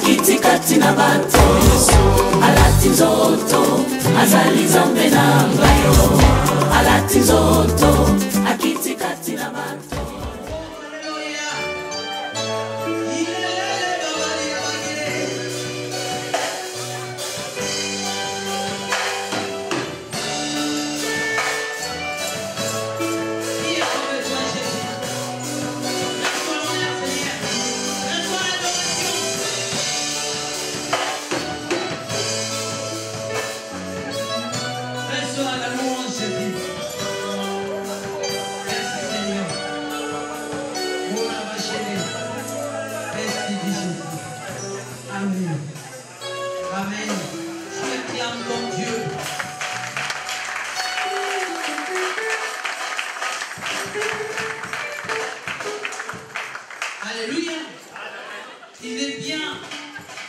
Kati na bato alati nzoto azali nzambe na ngayo alati nzoto akiti kati na bato.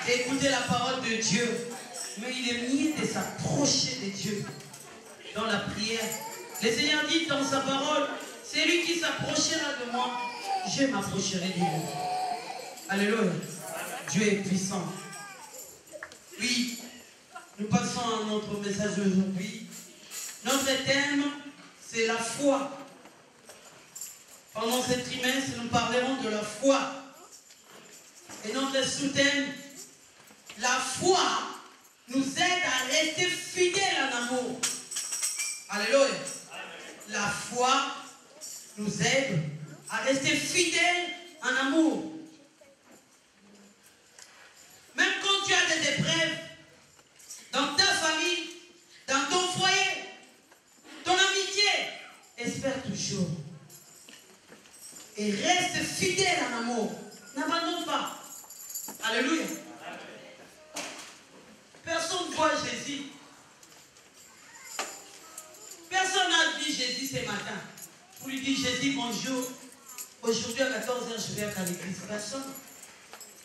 Écouter la parole de Dieu, mais il est mieux de s'approcher de Dieu dans la prière. Le Seigneur dit dans sa parole, c'est lui qui s'approchera de moi, je m'approcherai de lui. Alléluia. Dieu est puissant. Oui, nous passons à notre message aujourd'hui. Notre thème, c'est la foi. Pendant ce trimestre, nous parlerons de la foi. Et notre sous-thème, la foi nous aide à rester fidèles en amour. Alléluia. La foi nous aide à rester fidèles en amour. Même quand tu as des épreuves dans ta famille, dans ton foyer, ton amitié, espère toujours. Et reste fidèle en amour. N'abandonne pas. Alléluia. Personne ne voit Jésus. Personne n'a dit Jésus ce matin. Pour lui dire Jésus, bonjour. Aujourd'hui à 14h, je vais à l'église. Personne.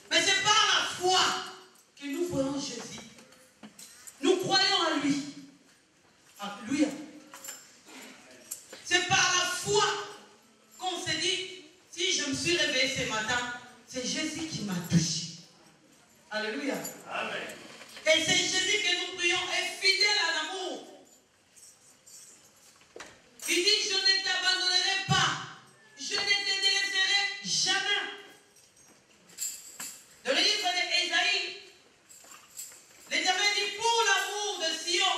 Mais c'est par la foi que nous voyons Jésus. Nous croyons à lui. Alléluia. C'est par la foi qu'on s'est dit, si je me suis réveillé ce matin, c'est Jésus qui m'a touché. Alléluia. Amen. Et c'est Jésus que nous prions est fidèle à l'amour. Il dit, je ne t'abandonnerai pas. Je ne te délaisserai jamais. Dans le livre d'Ésaïe, l'Éternel dit, pour l'amour de Sion,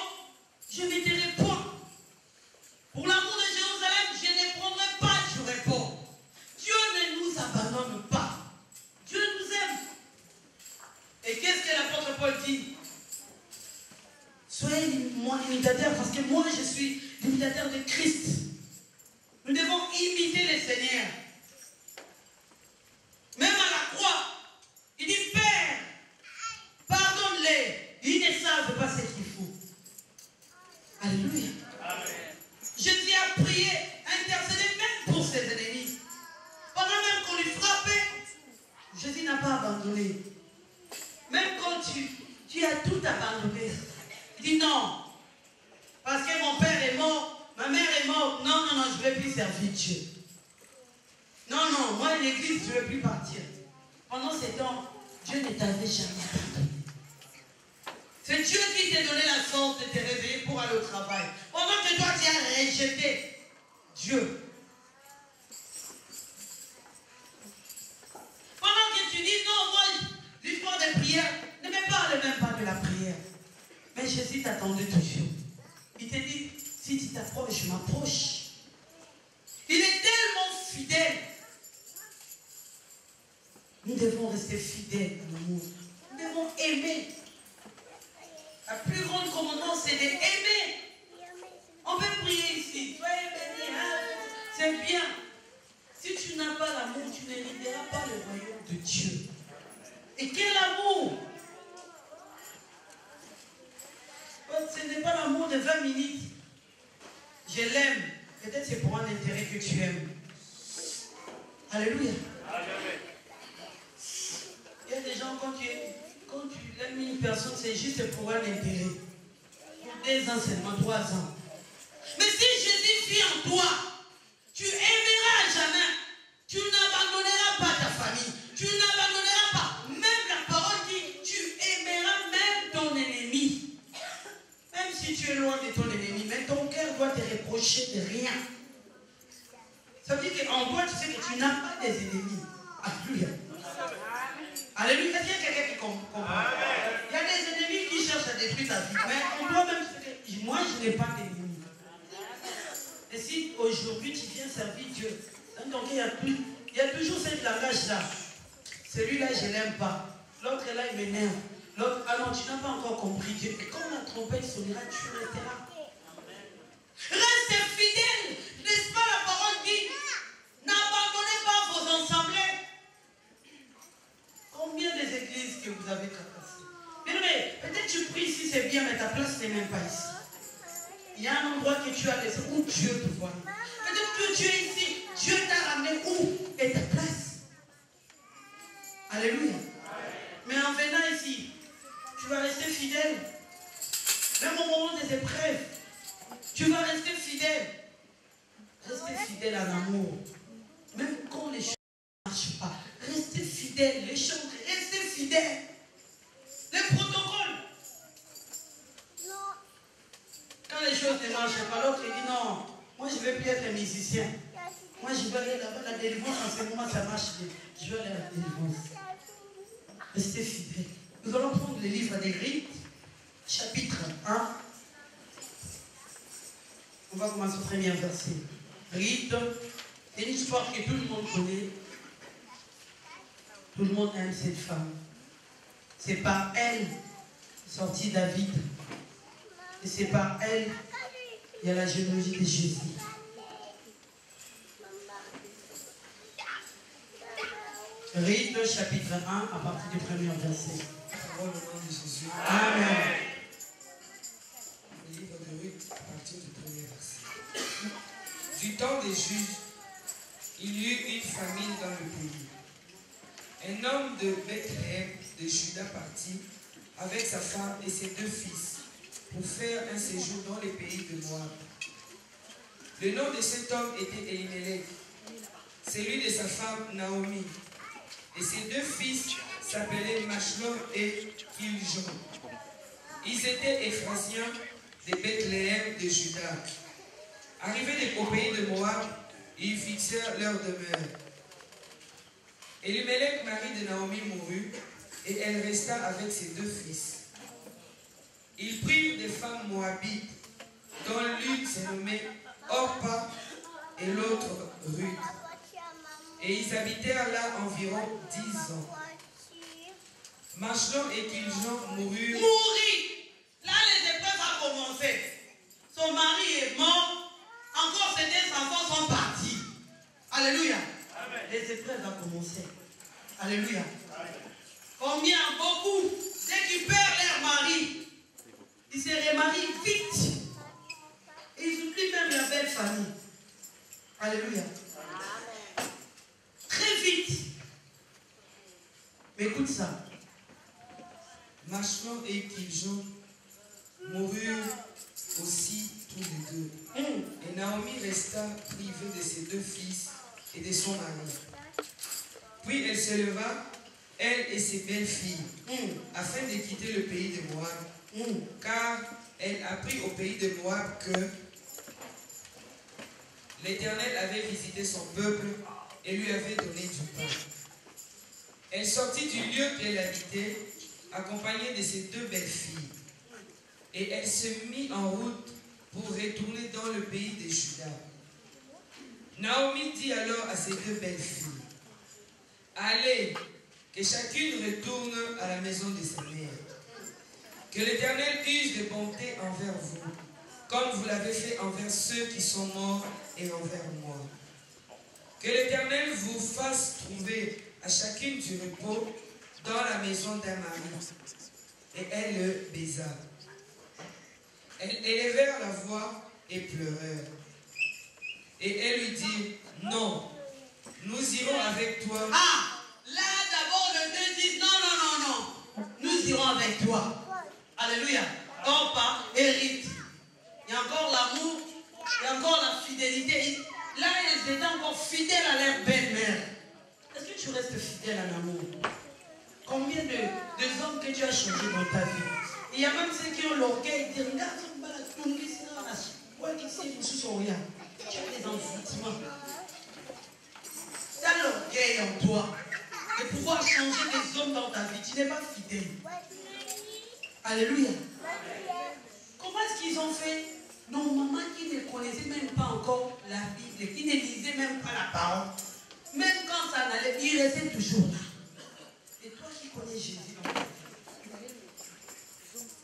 je ne m'étairai point. Pour l'amour de Jérusalem, je ne prendrai pas du repos. Dieu ne nous abandonne pas. Dieu nous aime. Et qu'est-ce que l'apôtre Paul dit? Soyez mon imitateur, parce que moi je suis l'imitateur de Christ. Nous devons imiter le Seigneur. Même à la croix, il dit, Père, pardonne-les. Ils ne savent pas ce qu'il faut. Alléluia. Amen. Jésus a prié, intercédé même pour ses ennemis. Pendant même qu'on lui frappait, Jésus n'a pas abandonné. Même quand tu as tout abandonné, il dit non. Parce que mon père est mort, ma mère est morte. Non, non, non, je ne vais plus servir Dieu. Non, non, moi l'église, je ne vais plus partir. Pendant ces temps, Dieu ne t'avait jamais abandonné. C'est Dieu qui t'a donné la chance de te réveiller pour aller au travail. Pendant que toi, tu as rejeté Dieu. Pendant que tu dis non, moi, l'histoire de prière, ne me parle même pas de la prière. Mais Jésus t'attendait toujours. Il te dit, si tu t'approches, je m'approche. Il est tellement fidèle. Nous devons rester fidèles à l'amour. Nous devons aimer. La plus grande commandement, c'est d'aimer. On peut prier ici. Soyez bénis. C'est bien. Si tu n'as pas l'amour, tu n'hériteras pas le royaume de Dieu. Et quel amour! Ce n'est pas l'amour de 20 minutes. Je l'aime. Peut-être c'est pour un intérêt que tu aimes. Alléluia. Il y a des gens, quand tu aimes une personne, c'est juste pour un intérêt. Pour 2 ans seulement, 3 ans. Mais si Jésus vit en toi, tu aimeras jamais. Tu n'abandonneras pas ta famille. Tu n'abandonneras pas. Même la parole dit, t'approcher de rien. Ça veut dire qu'en toi, tu sais que tu n'as pas des ennemis. Alléluia. Alléluia. Est-ce qu'il y a quelqu'un qui comprend? Il y a des ennemis qui cherchent à détruire ta vie. Mais en toi-même, tu sais que moi, je n'ai pas d'ennemis. Et si aujourd'hui, tu viens servir Dieu, donc il y a toujours cette langage-là. Celui-là, je ne l'aime pas. L'autre là, il m'énerve. L'autre, ah non, tu n'as pas encore compris Dieu. Et quand la trompette sonnera, tu resteras. Restez fidèles. N'est-ce pas la parole dit? N'abandonnez pas vos assemblées. Combien des églises que vous avez tracassées? Mais peut-être tu pries ici, c'est bien, mais ta place n'est même pas ici. Il y a un endroit que tu as laissé où Dieu te voit. Peut-être que tu es ici, Dieu t'a ramené où est ta place? Alléluia. Mais en venant ici, tu vas rester fidèle. Même au moment des épreuves, tu vas rester fidèle. Restez fidèle en amour. Même quand les choses ne marchent pas, restez fidèle. Les choses, restez fidèle. Les protocoles. Quand les choses ne marchent pas, l'autre dit non, moi je ne vais plus être musicien. Moi je vais aller là-bas, la délivrance en ce moment ça marche bien. Je vais aller à la délivrance. Restez fidèles. Nous allons prendre le livre des Rites, chapitre 1. On va commencer au premier verset. Rite, c'est une histoire que tout le monde connaît. Tout le monde aime cette femme. C'est par elle sorti David. Et c'est par elle il y a la généalogie de Jésus. Rite, chapitre 1, à partir du premier verset. Parole au nom de Jésus. Amen. Le livre de Ruth, à partir du premier verset. Du temps des juges, il y eut une famine dans le pays. Un homme de Bethléem de Juda partit avec sa femme et ses 2 fils pour faire un séjour dans les pays de Moab. Le nom de cet homme était Elimelech, celui de sa femme Naomi. Et ses 2 fils s'appelaient Machlon et Kiljon. Ils étaient Éphrasiens de Bethléem de Juda. Arrivés au pays de Moab, ils fixèrent leur demeure. Elimelech, mari de Naomi, mourut, et elle resta avec ses 2 fils. Ils prirent des femmes moabites, dont l'une se nommait Orpa et l'autre Ruth. Et ils habitèrent là environ 10 ans. Machlon et Kiljon moururent. Mourir. Là, les épreuves ont commencé. Son mari est mort. Encore ses 2 enfants sont partis. Alléluia. Amen. Les épreuves ont commencé. Alléluia. Amen. Combien? Beaucoup. Dès qu'ils perdent leur mari, ils se remarient vite. Et ils oublient même la belle famille. Alléluia. Amen. Très vite. Mais écoute ça. Machlon et Kiljon moururent aussi tous les 2. Et Naomi resta privée de ses 2 fils et de son mari. Puis elle se leva, elle et ses belles-filles, afin de quitter le pays de Moab, car elle apprit au pays de Moab que l'Éternel avait visité son peuple et lui avait donné du pain. Elle sortit du lieu qu'elle habitait, accompagnée de ses 2 belles-filles. Et elle se mit en route pour retourner dans le pays de Juda. Naomi dit alors à ses 2 belles-filles, « Allez, que chacune retourne à la maison de sa mère. Que l'Éternel use de bonté envers vous, comme vous l'avez fait envers ceux qui sont morts et envers moi. Que l'Éternel vous fasse trouver à chacune du repos dans la maison d'un mari. » Et elle le baisa. Elles élevèrent la voix et pleurèrent. Et elle lui dit, « Non, nous irons avec toi. » Ah, là d'abord le 2 disent, non, nous irons avec toi. Alléluia. Orpa et Ruth. Il y a encore l'amour, il y a encore la fidélité. Là, elles étaient encore fidèles à leur belle-mère. Est-ce que tu restes fidèle en amour? Combien de hommes que tu as changé dans ta vie? Il y a même ceux qui ont l'orgueil de dire, regarde, Ouais, qui c'est sous son rien. Tu as des envoûtements. Tu as l'orgueil en toi de pouvoir changer des hommes dans ta vie. Tu n'es pas fidèle. Alléluia. Comment est-ce qu'ils ont fait? Nos mamans qui ne connaissaient même pas encore la Bible, qui ne lisaient même pas la parole, même quand ça n'allait, ils restaient toujours là. Et toi qui connais Jésus dans ton cœur,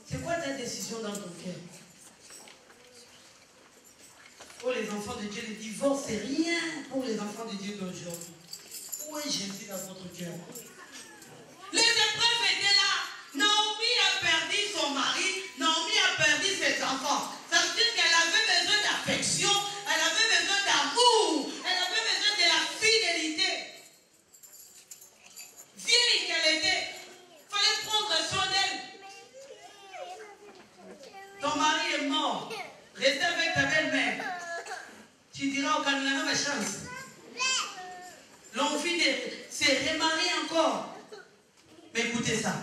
c'est quoi ta décision dans ton cœur? Pour les enfants de Dieu, le divorce, c'est rien pour les enfants de Dieu d'aujourd'hui. Où est Jésus dans votre cœur? Les épreuves étaient là. Naomi a perdu son mari, Naomi a perdu ses enfants. Ça veut dire qu'elle avait besoin d'affection, elle avait besoin d'amour, elle avait besoin de la fidélité. Vieille qu'elle était, il fallait prendre soin d'elle. Ton mari est mort, reste avec ta belle-mère. Tu diras au Canada ma chance. L'envie de se remarier encore. Mais écoutez ça.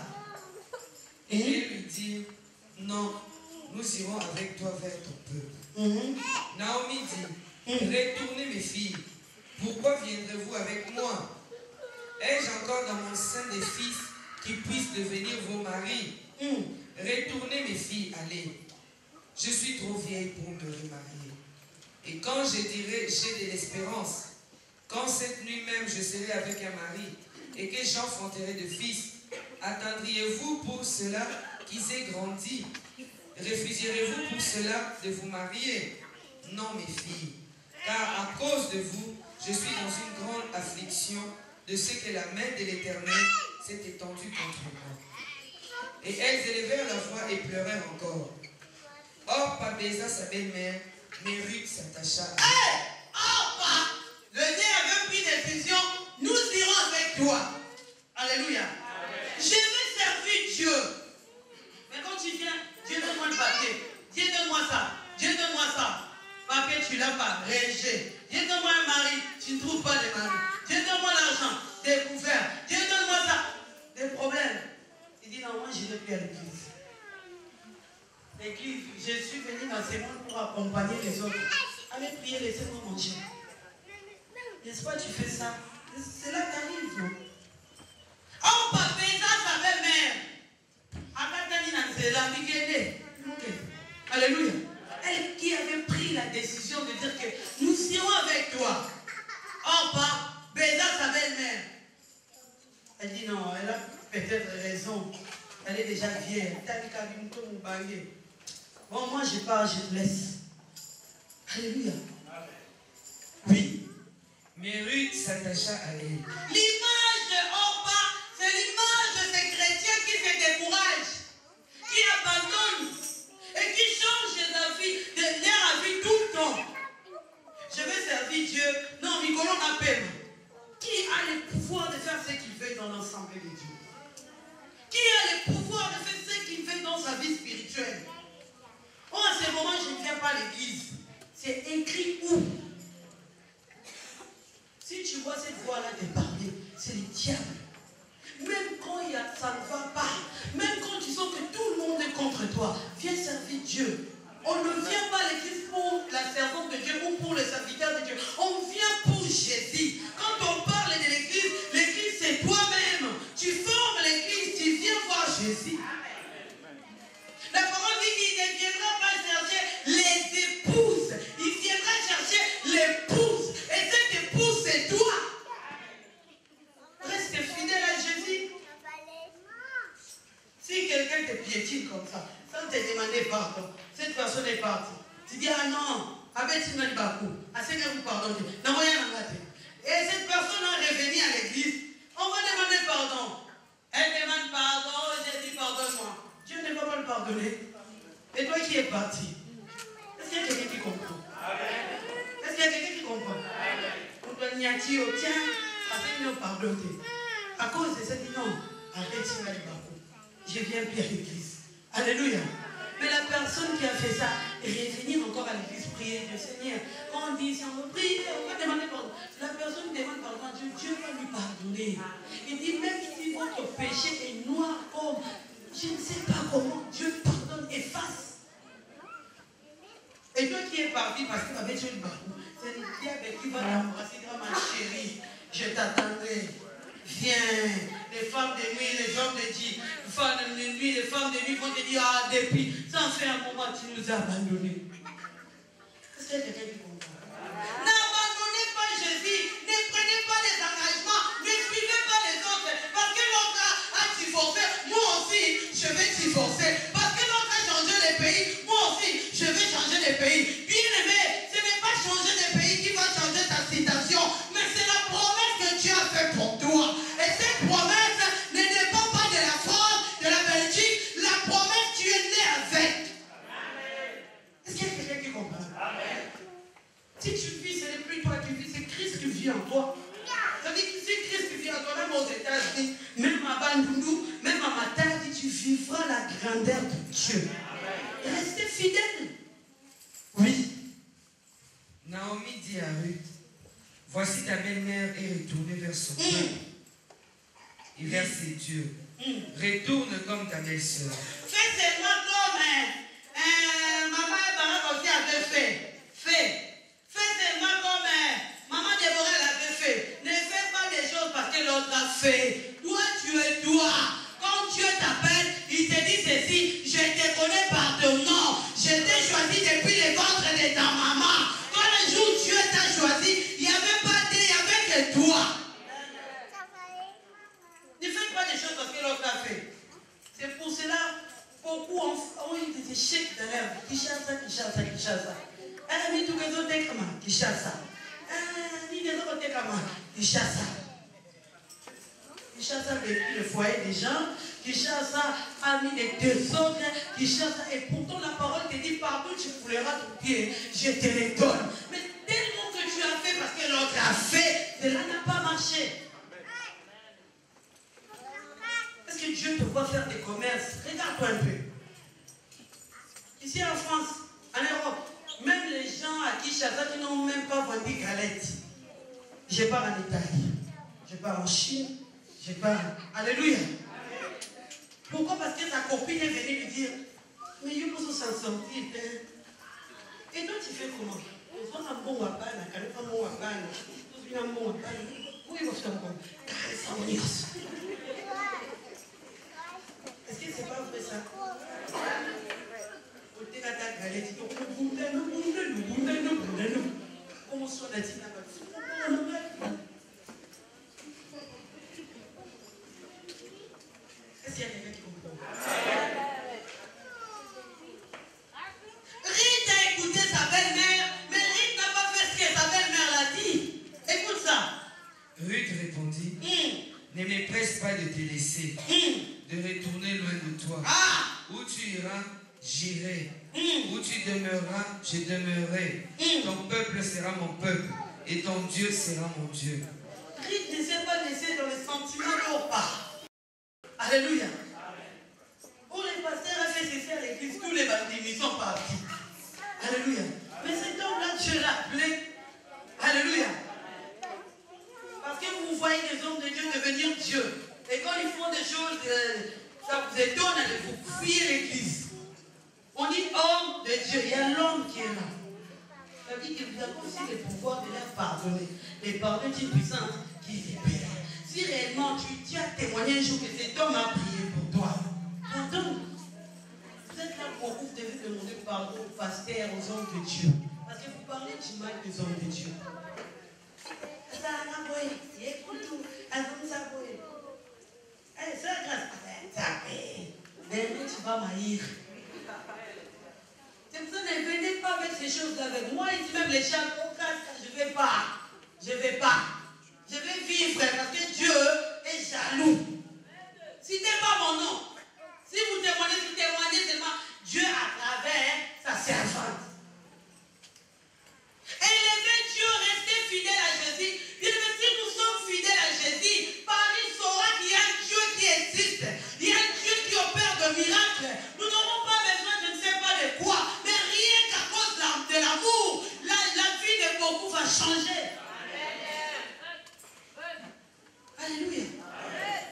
Et lui dit, non, nous irons avec toi vers ton peuple. Naomi dit, retournez mes filles, pourquoi viendrez-vous avec moi? Ai-je encore dans mon sein des fils qui puissent devenir vos maris? Retournez mes filles, allez. Je suis trop vieille pour me remarier. Et quand je dirai, j'ai de l'espérance, quand cette nuit même je serai avec un mari et que j'enfanterai de fils, attendriez-vous pour cela qu'ils aient grandi? Refuserez-vous pour cela de vous marier? Non, mes filles, car à cause de vous, je suis dans une grande affliction de ce que la main de l'Éternel s'est étendue contre moi. Et elles élevèrent la voix et pleurèrent encore. Or, Pabéza, sa belle-mère, mais Ruth s'attacha à elle. Le Dieu avait pris décision, nous irons avec toi. Alléluia. Je veux servir Dieu. Mais quand tu viens, Dieu donne-moi le papier. Dieu donne-moi ça. Dieu donne-moi ça. Papier, tu l'as pas. Rejet. Dieu donne-moi un mari. Tu ne trouves pas de mari. Dieu donne-moi l'argent. Découvert. Dieu donne-moi ça. Des problèmes. Il dit non, moi je ne vais plus à l'église. L'église, je suis venu dans ces mondes pour accompagner les autres. Allez prier, laissez-moi manger. N'est-ce pas, tu fais ça? C'est là que tu arrives, non? Oh, papa, ça, sa belle-mère. Alléluia. Elle qui avait pris la décision de dire que nous irons avec toi. Oh, papa, Béza, sa belle-mère. Elle dit non, elle a peut-être raison. Elle est déjà vieille. Bon, moi je pars, je te laisse. Alléluia. Oui. Mais Ruth s'attacha à elle. L'image de Orpa, c'est l'image de ces chrétiens qui se découragent, qui abandonnent et qui changent leur vie tout le temps. Je vais servir Dieu. Non, Nicolas m'appelle. Qui a le pouvoir de faire ce qu'il veut dans l'assemblée de Dieu? Qui a le pouvoir de faire ce qu'il veut dans sa vie spirituelle? Oh, à ce moment, je ne viens pas à l'église. C'est écrit où? Si tu vois cette voix-là te parler, c'est le diable. Même quand ça ne va pas, même quand tu sens que tout le monde est contre toi, viens servir Dieu. On ne vient pas à l'église pour la servante de Dieu ou pour le serviteur de Dieu. On vient pour Jésus. Quand on parle de l'église, l'église c'est toi-même. Tu formes l'église, tu viens voir Jésus. La parole dit qu'il ne viendra pas chercher les épouses. Il viendra chercher l'épouse. Et cette épouse, c'est toi. Reste fidèle à Jésus. Si quelqu'un te piétine comme ça, sans te demander pardon, cette personne est partie. Tu dis, ah non, avec ce n'est pas coup. Assez que vous pardonnez. Et cette personne est revenue à l'église. On va demander pardon. Elle demande pardon, Jésus pardonne-moi. Dieu ne va pas le pardonner. Et toi qui es parti, est-ce qu'il y a quelqu'un qui comprend? Est-ce qu'il y a quelqu'un qui comprend? On doit n'y attirer, tiens, après nous pardonner. À cause de ça, dit non, arrête ce n'est pas coup. Je viens plus à l'église. Alléluia. Mais la personne qui a fait ça, revenir encore à l'église, prier Dieu, Seigneur. Quand on dit, si on veut prier, on va demander pardon. La personne demande pardon à Dieu, Dieu va lui pardonner. Il dit, même si votre péché est noir comme, je ne sais pas comment, Dieu pardonne, efface. Et toi qui es parti parce qu'il avait tué le bambou. C'est le diable qui va l'embrasser, ma chérie. Je t'attendrai. Viens. Les femmes de nuit, les hommes de nuit, les femmes de nuit vont te dire, ah, depuis, ça fait un moment que tu nous as abandonnés. Est-ce qu'il y a quelqu'un qui comprend? N'abandonnez pas Jésus, ne prenez pas les engagements, ne suivez pas les autres, parce que l'autre a divorcé, moi aussi, je vais divorcer, parce que l'autre a changé les pays, moi aussi, je vais changer les pays. Bien aimé, ce n'est pas changer les pays qui va changer ta situation, mais c'est la promesse que Dieu a faite pour toi. Et cette promesse ne dépend pas de la France, de la Belgique, la promesse tu es né avec. Est-ce qu'il y a quelqu'un qui comprend? Amen. Si tu vis, ce n'est plus toi qui vis, c'est Christ qui vit en toi. Ça veut dire que si Christ qui vit en toi, même aux États-Unis, même à Bandundu, même à Matadi, tu vivras la grandeur de Dieu. Restez fidèle. Oui. Naomi dit à Ruth, voici ta belle-mère est retournée vers son peuple et vers ses dieux. Retourne comme ta belle-sœur. Fais seulement comme maman et maman aussi avaient fait. Fais seulement comme maman Déborah l'avait fait. Ne fais pas des choses parce que l'autre a fait. Toi, tu es toi. Quand Dieu t'appelle, il te dit ceci, je te connais par ton nom. Je t'ai choisi depuis le ventre de ta maman. Quand le jour où Dieu t'a choisi, il n'y avait pas d'eux, il n'y avait que toi. Ne faites pas des choses parce que l'autre a fait. C'est pour cela, beaucoup ont eu des échecs de l'herbe. Kishasa. Ni tout les autres comme Kishasa. Ni les autres comme Kishasa. Kishasa a vécu le foyer des gens. Kishasa a mis les désordres. Kishasa, et pourtant la parole te dit, partout tu fouleras ton pied, je te les donne. Mais tellement que tu as fait parce que l'autre a fait, cela n'a pas marché. Est-ce que Dieu te voit faire des commerces? Regarde-toi un peu. Ici en France, en Europe, même les gens à Kinshasa qui n'ont même pas vendu galettes. Je pars en Italie, je pars en Chine, je pars. Alléluia. Pourquoi? Parce que sa copine est venue lui dire, mais il faut s'en sortir. Et toi tu fais comment? On a un bon wabana, quand on a un bon wabana, on a un bon wabana. Oui, on fait un bon. Est-ce que c'est pas vrai ça? Est-ce qu'il y a quelqu'un qui comprend? Rite a écouté sa belle-mère, mais Rite n'a pas fait ce que sa belle-mère l'a dit. Écoute ça. Ruth répondit, ne me presse pas de te laisser, de retourner loin de toi. Où tu iras, j'irai. Où tu demeureras, je demeurerai. Ton peuple sera mon peuple et ton Dieu sera mon Dieu. Rite ne s'est pas laissé dans les sentiments de part. Alléluia. Pour les pasteurs a fait ceci à l'église, tous les bandits sont partis. Alléluia. Mais cet homme-là, Dieu l'a appelé. Alléluia. Parce que vous voyez les hommes de Dieu devenir Dieu. Et quand ils font des choses, ça vous étonne de vous fuir l'église. On dit homme de Dieu, il y a l'homme qui est là. Ça veut dire que vous avez aussi le pouvoir de leur pardonner. Et pardon est une puissance qui libère. Si réellement tu as témoigné un jour que cet homme a prié pour toi, pardonne. Vous êtes là pour vous devez demander pardon aux pasteurs, aux hommes de Dieu. Parce que vous parlez du mal des hommes de Dieu. C'est tu vas m'haïr. C'est pour ça ne venez pas avec ces choses-là avec moi. Il dit même les gens, je ne vais pas. Je vais vivre parce que Dieu est jaloux. Citez pas mon nom. Si vous témoignez seulement Dieu à travers sa servante. Élevez Dieu, restez fidèle à Jésus. Bien que si nous sommes fidèles à Jésus, Paris saura qu'il y a un Dieu qui existe. Il y a un Dieu qui opère de miracles. Nous n'aurons pas besoin de ne sais pas de quoi. Mais rien qu'à cause de l'amour, la vie de beaucoup va changer. Alléluia.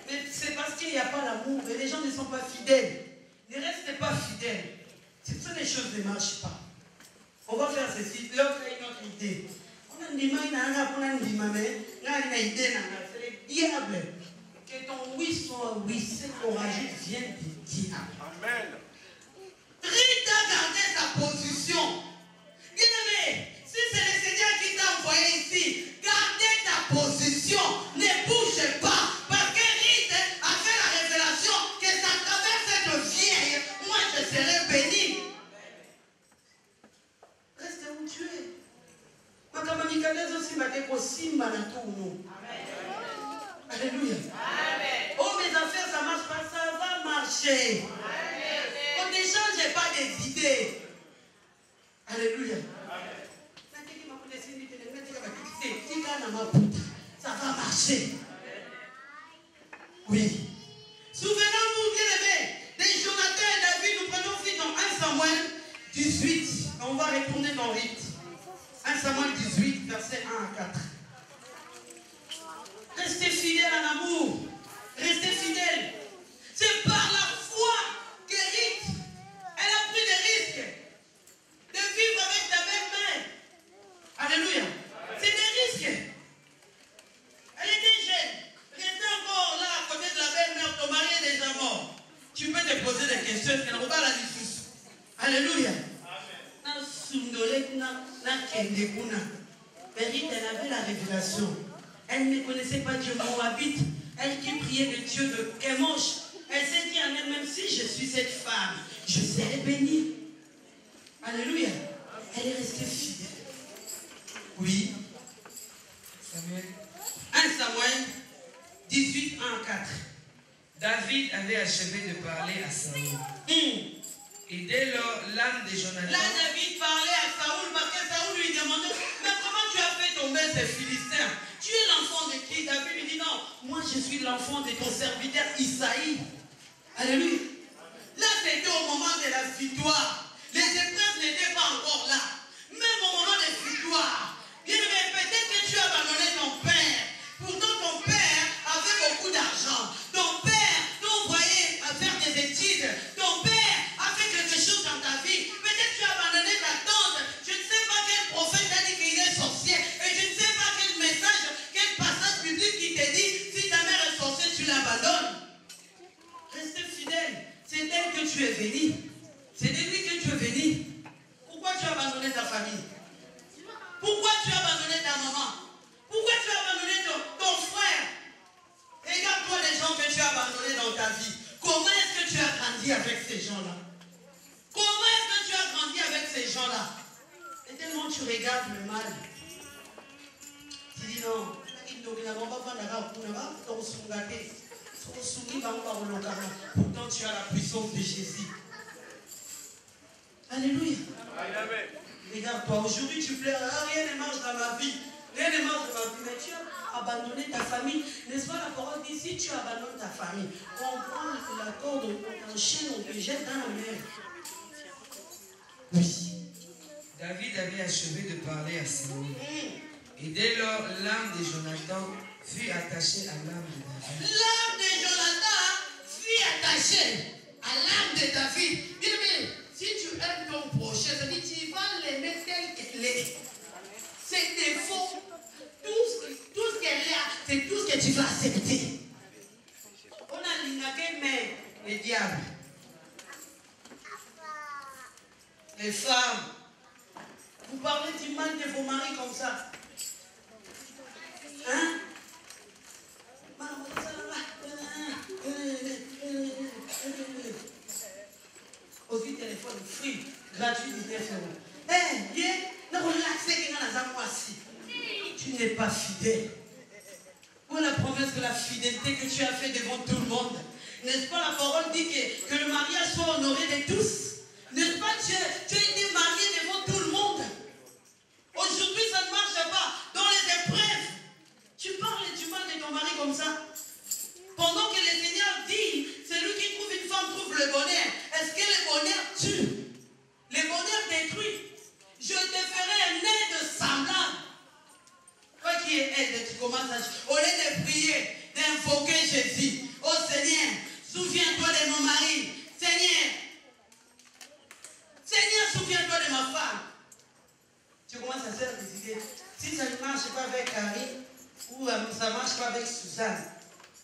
Mais c'est parce qu'il n'y a pas l'amour. Et les gens ne sont pas fidèles. Ne restez pas fidèles. C'est pour ça que les choses ne marchent pas. On va faire ceci. L'autre a une autre idée. On a une idée, c'est le diable. Que ton oui soit oui, ce qu'on rajoute vient du diable. Amen. Rite a gardé sa position. Bien-aimé, si c'est le Seigneur qui t'a envoyé ici, gardez ta position. Ne bouge pas. Parce que Rite a fait la révélation que c'est à travers cette vieille, moi je serai béni. Reste où tu es. Alléluia. Oh, mes affaires, ça marche pas, ça va marcher. On n'échange pas des idées. Alléluia. Ça va marcher. Oui. Souvenons-nous, bien-aimés, des Jonathan et David, nous prenons vite dans 1 Samuel 18. On va retourner dans Rite. 1 Samuel 18, versets 1 à 4. Restez fidèles en amour. Restez fidèles. C'est par la foi que Rite, elle a pris des risques de vivre avec ta belle-mère. Alléluia. C'est des risques. Elle était jeune. Restez encore là à côté de la belle-mère. Ton mari est déjà mort. Tu peux te poser des questions. Elle ne regarde la diffusion. Alléluia. Mais Rite, elle avait la révélation. Elle ne connaissait pas Dieu moabite. Elle qui priait le Dieu de Kémosh. Elle s'est dit en elle-même, si je suis cette femme, je serai bénie. Alléluia. Elle est restée fidèle. Oui. Samuel. 1 Samuel 18, 1 à 4. David avait achevé de parler à Saül. Et dès lors, l'âme de Jonathan. Là, David parlait à Saoul parce que Saoul lui demandait, mais comment tu as fait tomber ces Philistins? Tu es l'enfant de qui? David lui dit, non, moi je suis l'enfant de ton serviteur Isaïe. Alléluia. Là, c'était au moment de la victoire. Les épreuves n'étaient pas encore là. Même au moment de la victoire. Bien aimé, peut-être que tu as abandonné ton père. Pourtant, ton père avait beaucoup d'argent. Ton père t'envoyait à faire des études. Ton père a fait quelque chose dans ta vie. Peut-être que tu as abandonné ta tante. Je ne sais pas quel prophète t'a dit qu'il est sorcier. Et je ne sais pas quel message, quel passage biblique qui te dit si ta mère est sorcière, tu l'abandonnes. Restez fidèle. C'est d'elle que tu es venu. C'est de lui que tu es venu. Pourquoi tu as abandonné ta famille? Pourquoi tu as abandonné ta maman? Pourquoi tu as abandonné ton frère? Regarde-toi les gens que tu as abandonnés dans ta vie. Comment est-ce que tu as grandi avec ces gens-là? Comment est-ce que tu as grandi avec ces gens-là? Et tellement tu regardes le mal. Tu dis non. Pourtant tu as la puissance de Jésus. Alléluia. Regarde-toi, aujourd'hui tu pleures, rien ne marche dans ma vie. Rien ne marche dans ma vie. Mais tu as abandonné ta famille. N'est-ce pas la parole dit, si tu abandonnes ta famille, on prend la corde, on t'enchaîne, on te jette dans la mer. Oui. David avait achevé de parler à Saül. Et dès lors, l'âme de Jonathan fut attachée à l'âme de David. L'âme de Jonathan fut attachée à l'âme de David. Bien aimé, si tu aimes ton prochain, ça dit tu vas l'aimer tel qu'elle est. Ses défauts, tout ce qu'elle a, c'est tout ce que tu vas accepter. On a l'inagué, mais les diables. Les femmes, vous parlez du mal de vos maris comme ça. Hein? Aussi téléphone free, gratuit, 19 €. Eh, bien, ne relaxez que dans la moisi. Tu n'es pas fidèle. Où est la promesse de la fidélité que tu as fait devant tout le monde? N'est-ce pas la parole dit que le mariage soit honoré de tous? N'est-ce pas, tu as été marié devant tout le monde? Aujourd'hui, ça ne marche pas. Dans les épreuves, tu parles du mal de ton mari comme ça. Pendant que le Seigneur dit, celui qui trouve une femme trouve le bonheur. Est-ce que le bonheur tue? Le bonheur détruit. Je te ferai un aide semblable. Toi qui es aide, tu commences à... Au lieu de prier, d'invoquer Jésus. Oh Seigneur, souviens-toi de mon mari. Suzanne.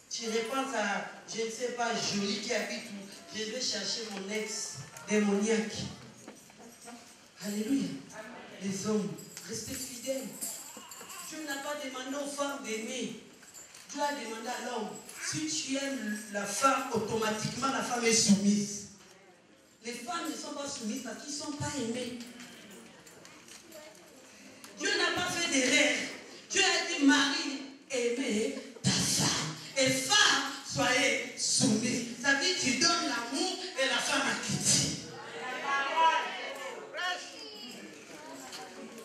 Tu réponds à, je ne sais pas, Jolie qui habite où. Je vais chercher mon ex démoniaque. Alléluia. Les hommes, restez fidèles. Dieu n'a pas demandé aux femmes d'aimer. Dieu a demandé à l'homme. Si tu aimes la femme, automatiquement la femme est soumise. Les femmes ne sont pas soumises parce qu'ils ne sont pas aimés. Dieu n'a pas fait d'erreur. Dieu a dit, Marie, aimez ta femme. Et femme, soyez soumise. Ça veut dire que tu donnes l'amour et la femme a quitté.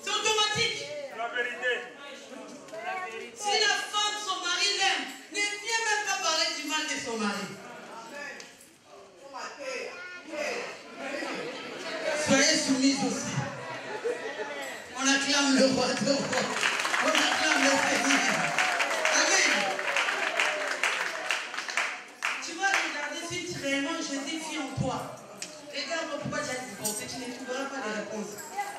C'est automatique. La vérité. Si la femme, son mari l'aime, ne viens même pas parler du mal de son mari. Soyez soumis aussi. On acclame le roi de roi. On acclame le Seigneur. Amen. Tu vas regarder si tu réellement Jésus vit en toi. Regarde pourquoi tu as divorcé, tu ne trouveras pas de réponse.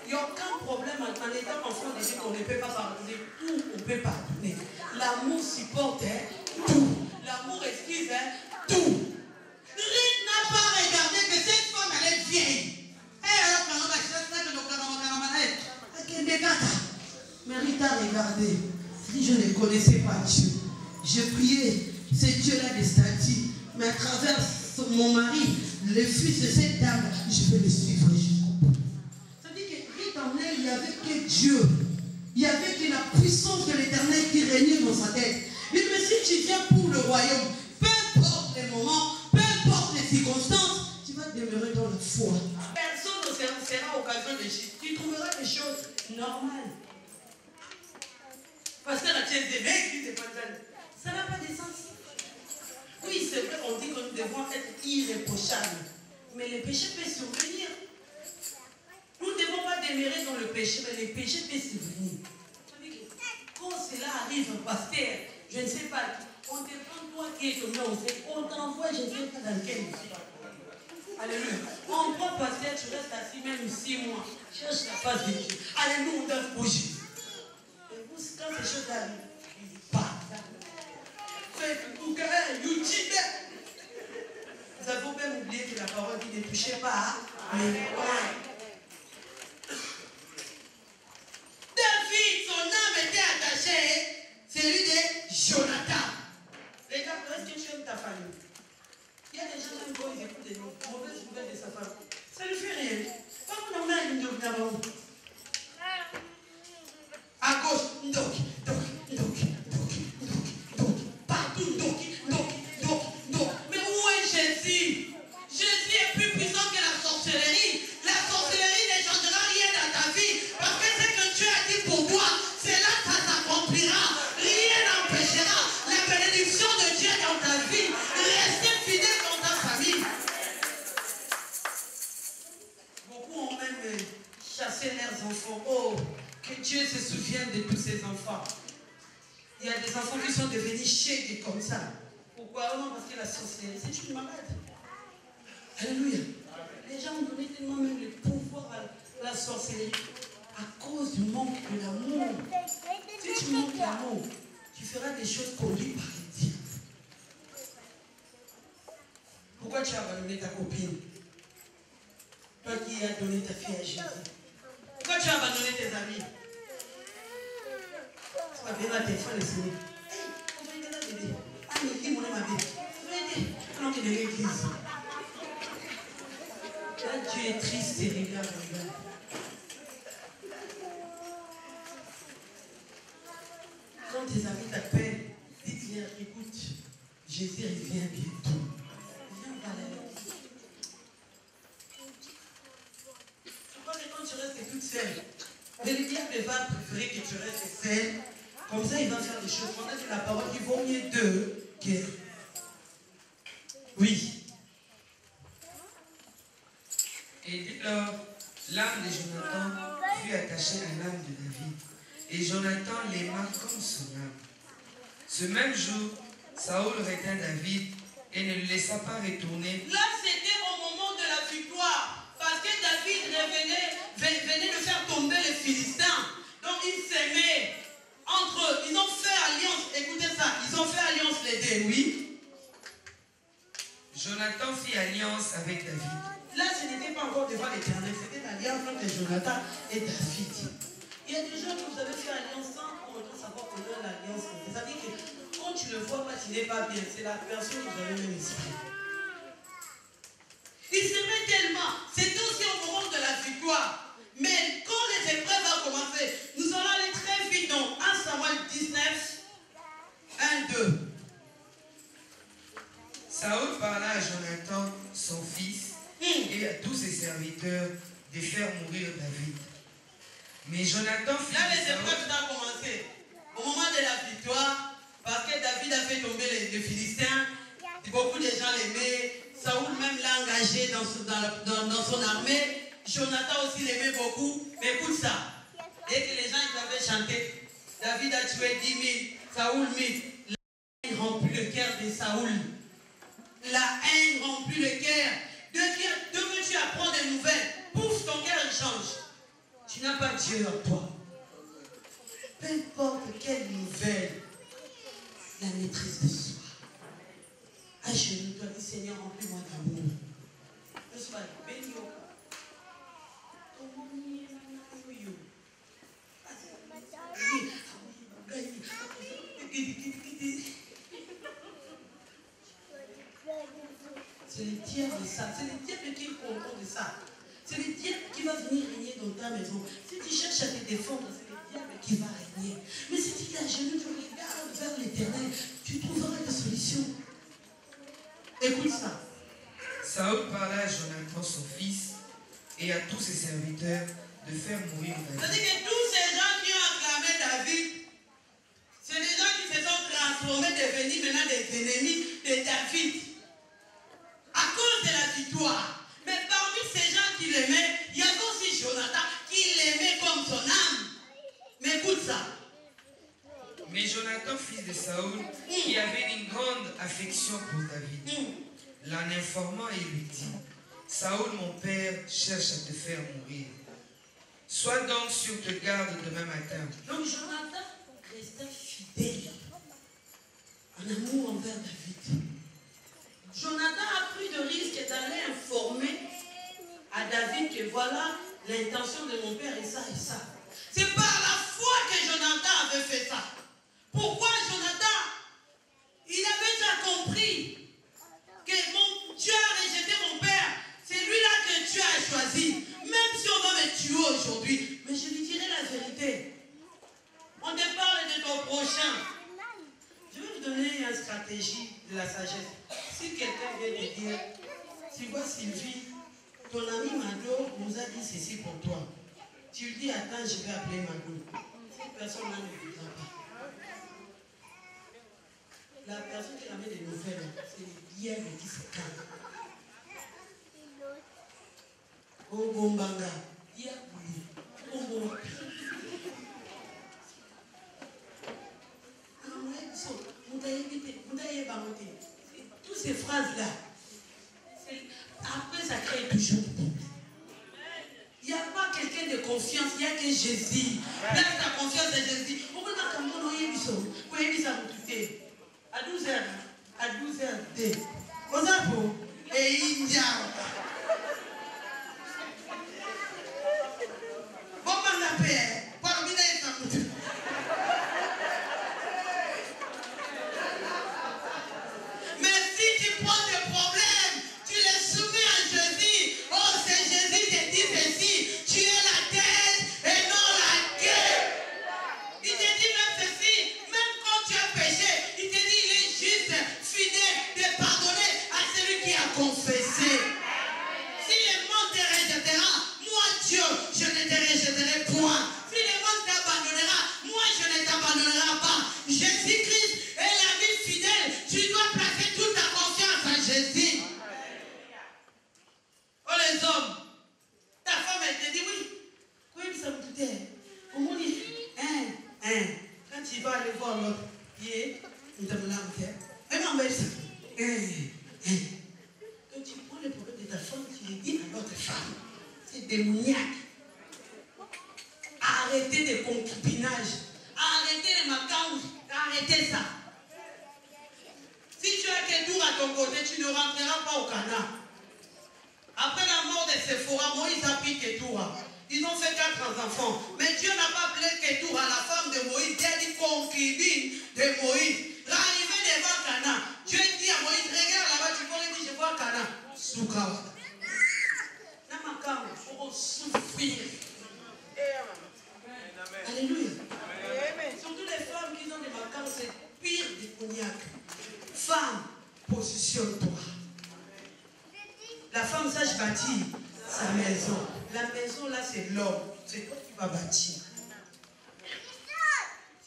Il n'y a aucun problème en étant enfant de Dieu qu'on ne peut pas pardonner. Tout, on peut pardonner. L'amour supporte tout. L'amour excuse tout. Ruth n'a pas regardé que cette femme elle est vieille. Mais Ruth a regardé. Si je ne connaissais pas Dieu, je priais, c'est Dieu-là des statuts. Mais à travers mon mari, le fils de cette dame, je vais le suivre jusqu'au bout. Ça veut dire que Ruth en elle, il n'y avait que Dieu. Il n'y avait que la puissance de l'Éternel qui régnait dans sa tête. Mais si tu viens pour le royaume, peu importe les moments, peu importe les circonstances, tu vas demeurer dans la foi. Personne ne sera occasion de chier. Tu trouveras des choses normales. Pasteur a tué des mecs qui ne pas de ça n'a pas de sens. Oui, c'est vrai, on dit que nous devons être irréprochables. Mais le péché peut survenir. Nous ne devons pas demeurer dans le péché, mais le péché peut survenir. Quand cela arrive, pasteur, je ne sais pas, on te prend toi qui es tombé, on t'envoie, je ne sais pas dans quel. Alléluia. On prend pasteur, tu restes assis même 6 mois. Cherche la face de Dieu. Alléluia, on doit bouger. Et vous, quand ces choses arrivent, il part. Faites tout carré, YouTube. Nous avons même oublié que la parole dit ne touchez pas, mais David, son âme était attachée, celui de Jonathan. Les gars, est-ce que tu aimes ta famille? Il y a des gens qui quand ils écoutent des mauvaises nouvelles de sa femme. Ça ne fait rien. Comme on a une d'abord. À gauche, ndoki, partout, ndoki. Mais où est Jésus? Jésus est plus puissant que la sorcellerie. La sorcellerie ne changera rien dans ta vie. Parce que ce que Dieu a dit pour toi, c'est là que ça s'accomplira. Rien n'empêchera la bénédiction de Dieu dans ta vie. Restez fidèle dans ta famille. Beaucoup ont même chassé leurs enfants. Oh, que Dieu se souvienne de tous ces enfants. Il y a des enfants qui sont devenus chèques comme ça. Pourquoi? Non, parce que la sorcellerie, c'est une malade. Alléluia. Les gens ont donné tellement même le pouvoir à la sorcellerie à cause du manque de l'amour. Si tu manques l'amour, tu feras des choses conduites par les dieux. Pourquoi tu as abandonné ta copine? Toi qui as donné ta fille à Jésus. Pourquoi tu as abandonné tes amis? Tu vas bien à tes frères et sœurs. On va aider la bébé. Ah, mais qui m'a dit? On va aider. Alors qu'il est l'église. Là, tu es triste et regarde. Quand tes amis t'appellent, dites-leur, écoute, Jésus revient bientôt. Viens parler. Tu crois que quand tu restes toute seule, le diable va préférer que tu restes seule. Comme ça, il va faire des choses. On a dit la parole, il vaut mieux deux que... Oui. Et dès lors, l'âme de Jonathan fut attachée à l'âme de David. Et Jonathan l'aima comme son âme. Ce même jour, Saül retint David et ne le laissa pas retourner. Là, c'était au moment de la victoire. Parce que David venait de faire tomber les Philistins. Donc, ils s'aimaient entre eux. Ils ont fait alliance. Écoutez ça. Ils ont fait alliance l'alliance avec David. Là, ce n'était pas encore devant l'Éternel, c'était l'alliance entre Jonathan et David. Il y a des gens qui vous avez fait alliance sans pour autant savoir comment l'alliance est. Ça veut dire que quand tu le vois pas, tu n'es pas bien. C'est la personne qui vous avez même esprit. Il s'aimait tellement. C'était aussi au moment de la victoire. Mais quand les épreuves vont commencer, nous allons aller très vite dans 1 Samuel 19, 1-2. Saül parla à Jonathan, son fils, et à tous ses serviteurs de faire mourir David. Mais Jonathan fit là, les épreuves ont commencé. Au moment de la victoire, parce que David a fait tomber les Philistins, beaucoup de gens l'aimaient. Saül même l'a engagé dans son armée. Jonathan aussi l'aimait beaucoup. Mais écoute ça. Dès que les gens ils avaient chanté, David a tué 10 000, Saül 1000. La haine remplit le cœur de Saül. La haine remplit le cœur. Dès que tu apprends des nouvelles, pouf, ton cœur il change. Tu n'as pas Dieu en toi. Peu importe quelle nouvelle, la maîtrise de soi. À genoux, toi, dis Seigneur, remplis-moi d'amour. Ne sois pas béni. C'est le diable de ça. C'est le diable qui est content de ça. C'est le diable qui va venir régner dans ta maison. Si tu cherches à te défendre, c'est le diable qui va régner. Mais si tu es à genoux, tu regardes vers l'éternel, tu trouveras des solutions. Écoute ça. Saül parla à Jonathan, son fils, et à tous ses serviteurs de faire mourir David. C'est-à-dire que tous ces gens qui ont acclamé David, c'est des gens qui se sont transformés, devenus maintenant des ennemis de David. À cause de la victoire. Mais parmi ces gens qui l'aimaient, il y avait aussi Jonathan qui l'aimait comme son âme. Mais écoute ça. Mais Jonathan, fils de Saül, qui avait une grande affection pour David, l'en informant et lui dit: Saül, mon père, cherche à te faire mourir. Sois donc sur tes gardes demain matin. Donc Jonathan restait fidèle en amour envers David. Jonathan a pris de risque d'aller informer à David que voilà l'intention de mon père et ça et ça. C'est par la foi que Jonathan avait fait ça. Pourquoi Jonathan? Il avait déjà compris que Dieu a rejeté mon père. C'est lui-là que Dieu a choisi. Même si on va me tuer aujourd'hui, mais je lui dirai la vérité. On te parle de ton prochain. Je vais vous donner une stratégie de la sagesse. Si quelqu'un vient de dire, tu vois Sylvie, ton ami Mado nous a dit ceci pour toi. Tu lui dis, attends, je vais appeler Mado. Cette personne-là ne l'écoutera pas. La personne qui amène des nouvelles, c'est le diable qui se calme. Oh Gombanga, diable, oh Gombanga. Toutes ces phrases-là, après ça crée toujours des problèmes. Il n'y a pas quelqu'un de confiance, il n'y a que Jésus. Place ta confiance à Jésus. À 12h, à 12h, Ozapo et India. Mais si tu prends des problèmes, tu les soumets à Jésus. Oh, c'est Jésus qui dit ceci. Tu es la tête et non la queue. Il te dit même ceci. Même quand tu as péché, il te dit il est juste, fidèle, de pardonner à celui qui a confessé. Si le monde te rejettera, moi Dieu, je ne te rejetterai point. Si le monde t'abandonnera, moi je ne t'abandonnerai pas. Jésus-Christ est la vie fidèle. Tu dois placer toute ta confiance en Jésus. Oh les hommes, ta femme elle te dit oui. Oui, ça me doutait. Comment dire? Quand tu vas aller voir l'autre, il est, il te me l'a fait. Mais non, mais ça. Quand tu prends le problème de ta femme, tu le dis à l'autre femme. C'est démoniaque. Arrêtez des concubinages. Arrêtez les macaons. Arrêtez ça. Si tu as quel tour à ton côté, tu ne rentreras pas au Canada. Ketura. Ils ont fait 4 enfants. Mais Dieu n'a pas appelé Ketura, la femme de Moïse. Dieu a dit concubine de Moïse. L'arrivée devant Cana. Dieu dit à Moïse, regarde là-bas, tu vois, il dit, je vois Cana. Soukawa. Namakam, il faut souffrir. Alléluia. Surtout les femmes qui ont des vacances, c'est pire des cognacs. Femme, positionne-toi. La femme sache bâtir sa maison. La maison là, c'est l'homme. C'est toi qui vas bâtir.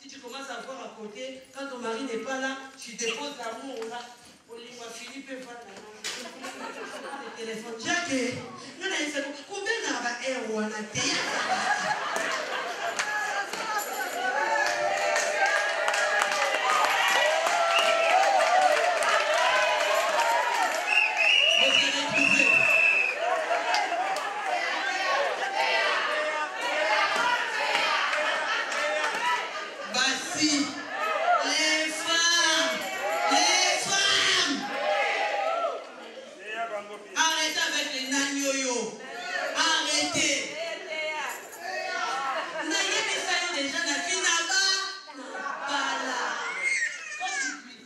Si tu commences à voir à côté, quand ton mari n'est pas là, tu déposes l'amour là. Philippe va le téléphone. Jacques, combien on a arrêtez avec les nagnoyo. Arrêtez. Déjà, la fille là-bas, pas là. Quand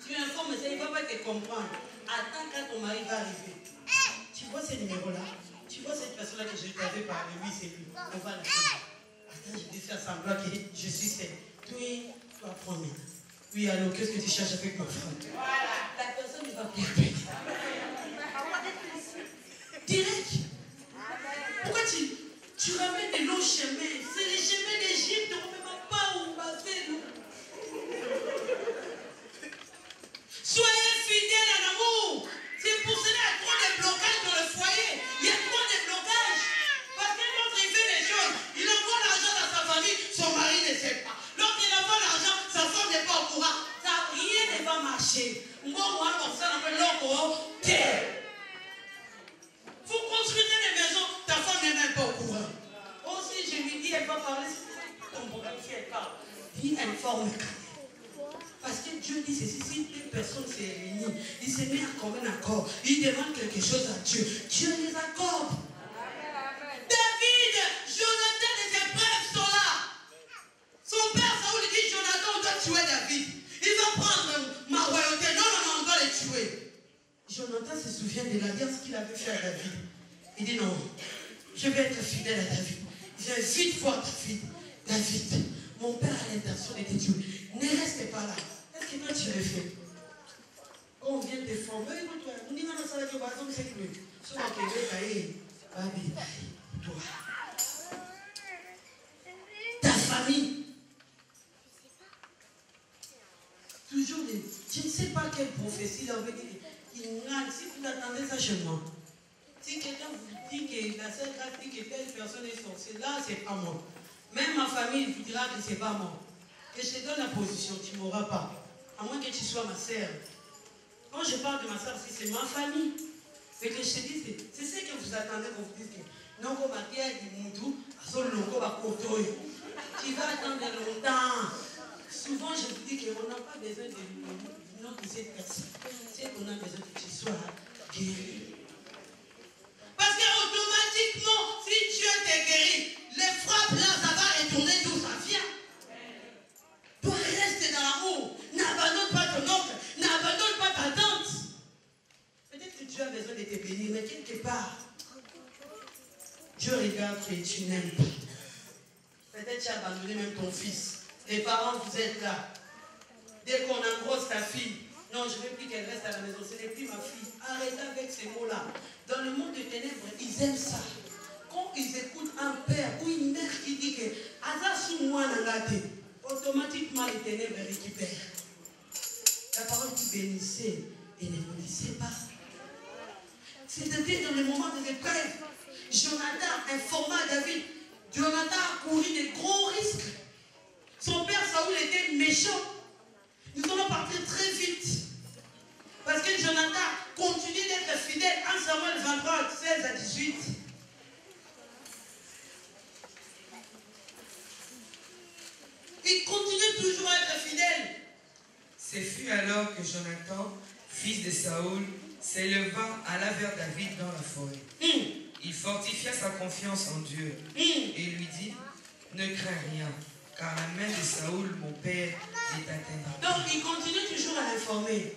tu informes ça, il ne va pas te comprendre. Attends quand ton mari va arriver. Tu vois ce numéro-là? Tu vois cette personne-là que je t'avais parlé? Oui, c'est lui. On va la faire. Attends, je vais faire semblant que je suis celle. Oui, tu vas prendre maintenant. Oui, alors, qu'est-ce que tu cherches avec ma femme? La personne ne va pas payer. Direct. Pourquoi tu ramènes des longs chemins? C'est les chemins d'Égypte, on ne peut même pas où passer, nous. Soyez fidèles à l'amour. C'est pour cela qu'il y a trop de blocages dans le foyer. Il y a trop de blocages. Parce que l'autre, il fait des choses. Il envoie l'argent à sa famille, son mari ne sait pas. L'autre, il envoie l'argent, sa femme n'est pas au courant. Ça, rien ne va marcher. Moi, comme ça, on appelle l'autre. Vous construisez des maisons, ta femme n'est même pas au courant. Aussi, je lui dis, elle va parler, c'est ton problème si elle parle. Dis, informe. Parce que Dieu dit ceci, si deux personnes se réunissent, ils se mettent en commun accord, ils demandent quelque chose à Dieu, Dieu les accorde. David, Jonathan et ses frères sont là. Son père Saoul dit, Jonathan, on doit tuer David. Il va prendre ma royauté. Non, on doit les tuer. Jonathan se souvient de l'alliance qu'il avait fait à David. Il dit non, je vais être fidèle à David. Il vient vite voir David. David, mon père a l'intention de te tuer. Ne reste pas là. Est-ce que toi tu le fais? Quand on vient te former, on dit non, ça va être par exemple, c'est que ce qu'on peut faire, toi. Ta famille. Toujours des. Je ne sais pas quelle prophétie leur veut dire. Si vous attendez ça chez moi, si quelqu'un vous dit que la seule grâce dit que telle personne est sorcière, là, c'est pas moi. Même ma famille vous dira que c'est pas moi. Et je te donne la position, tu ne m'auras pas. À moins que tu sois ma sœur. Quand je parle de ma sœur, c'est ma famille. Et que je te dis, c'est ce que vous attendez qu'on vous dise que non, comme à Pierre du Moudou, à son logo, à Kotoy. Tu vas attendre longtemps. Souvent, je vous dis qu'on n'a pas besoin de nom de cette personne. C'est qu'on a besoin que tu sois guéri. Parce qu'automatiquement, si Dieu te guérit, les frappes là, ça va retourner d'où ça vient. Toi, reste dans l'amour. N'abandonne pas ton oncle. N'abandonne pas ta tante. Peut-être que Dieu a besoin de te bénir, mais quelque part, Dieu regarde et tu n'aimes pas. Peut-être que tu as abandonné même ton fils. Les parents, vous êtes là. Dès qu'on engrosse ta fille, non, je ne veux plus qu'elle reste à la maison. Ce n'est plus ma fille. Arrêtez avec ces mots-là. Dans le monde des ténèbres, ils aiment ça. Quand ils écoutent un père ou une mère qui dit que Azasu moi n'angate, automatiquement les ténèbres récupèrent. La parole qui bénissait et ne bénissait pas. C'était dans le moment des épreuves. Jonathan informa David. Jonathan a couru des gros risques. Son père Saoul était méchant. Nous allons partir très vite. Parce que Jonathan continue d'être fidèle. 1 Samuel 23, 16 à 18. Il continue toujours à être fidèle. Ce fut alors que Jonathan, fils de Saoul, s'éleva, alla vers David dans la forêt. Il fortifia sa confiance en Dieu et lui dit, ne crains rien, car la main de Saoul, mon père, est atteinte. Donc il continue toujours à l'informer.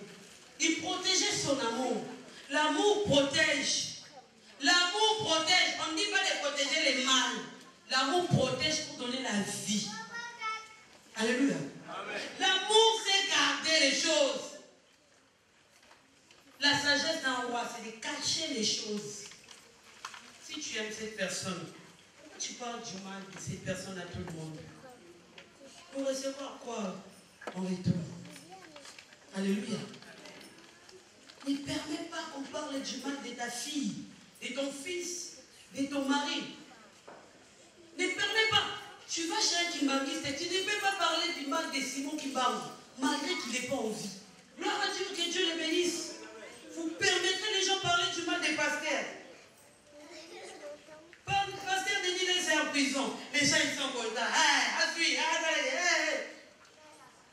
Il protégeait son amour. L'amour protège. L'amour protège. On ne dit pas de protéger les mâles. L'amour protège pour donner la vie. Alléluia. L'amour, c'est garder les choses. La sagesse d'un roi, c'est de cacher les choses. Si tu aimes cette personne, tu parles du mal de cette personne à tout le monde. Pour recevoir quoi en retour? Alléluia. Ne permets pas qu'on parle du mal de ta fille, de ton fils, de ton mari. Ne permets pas. Tu vas chez un kimbangiste et tu ne peux pas parler du mal de Simon Kimbangu, malgré qu'il n'est pas en vie. Gloire à Dieu, que Dieu le bénisse. Vous permettrez les gens de parler du mal des pasteurs. Pasteur Denis est en prison. Les gens ils sont contents.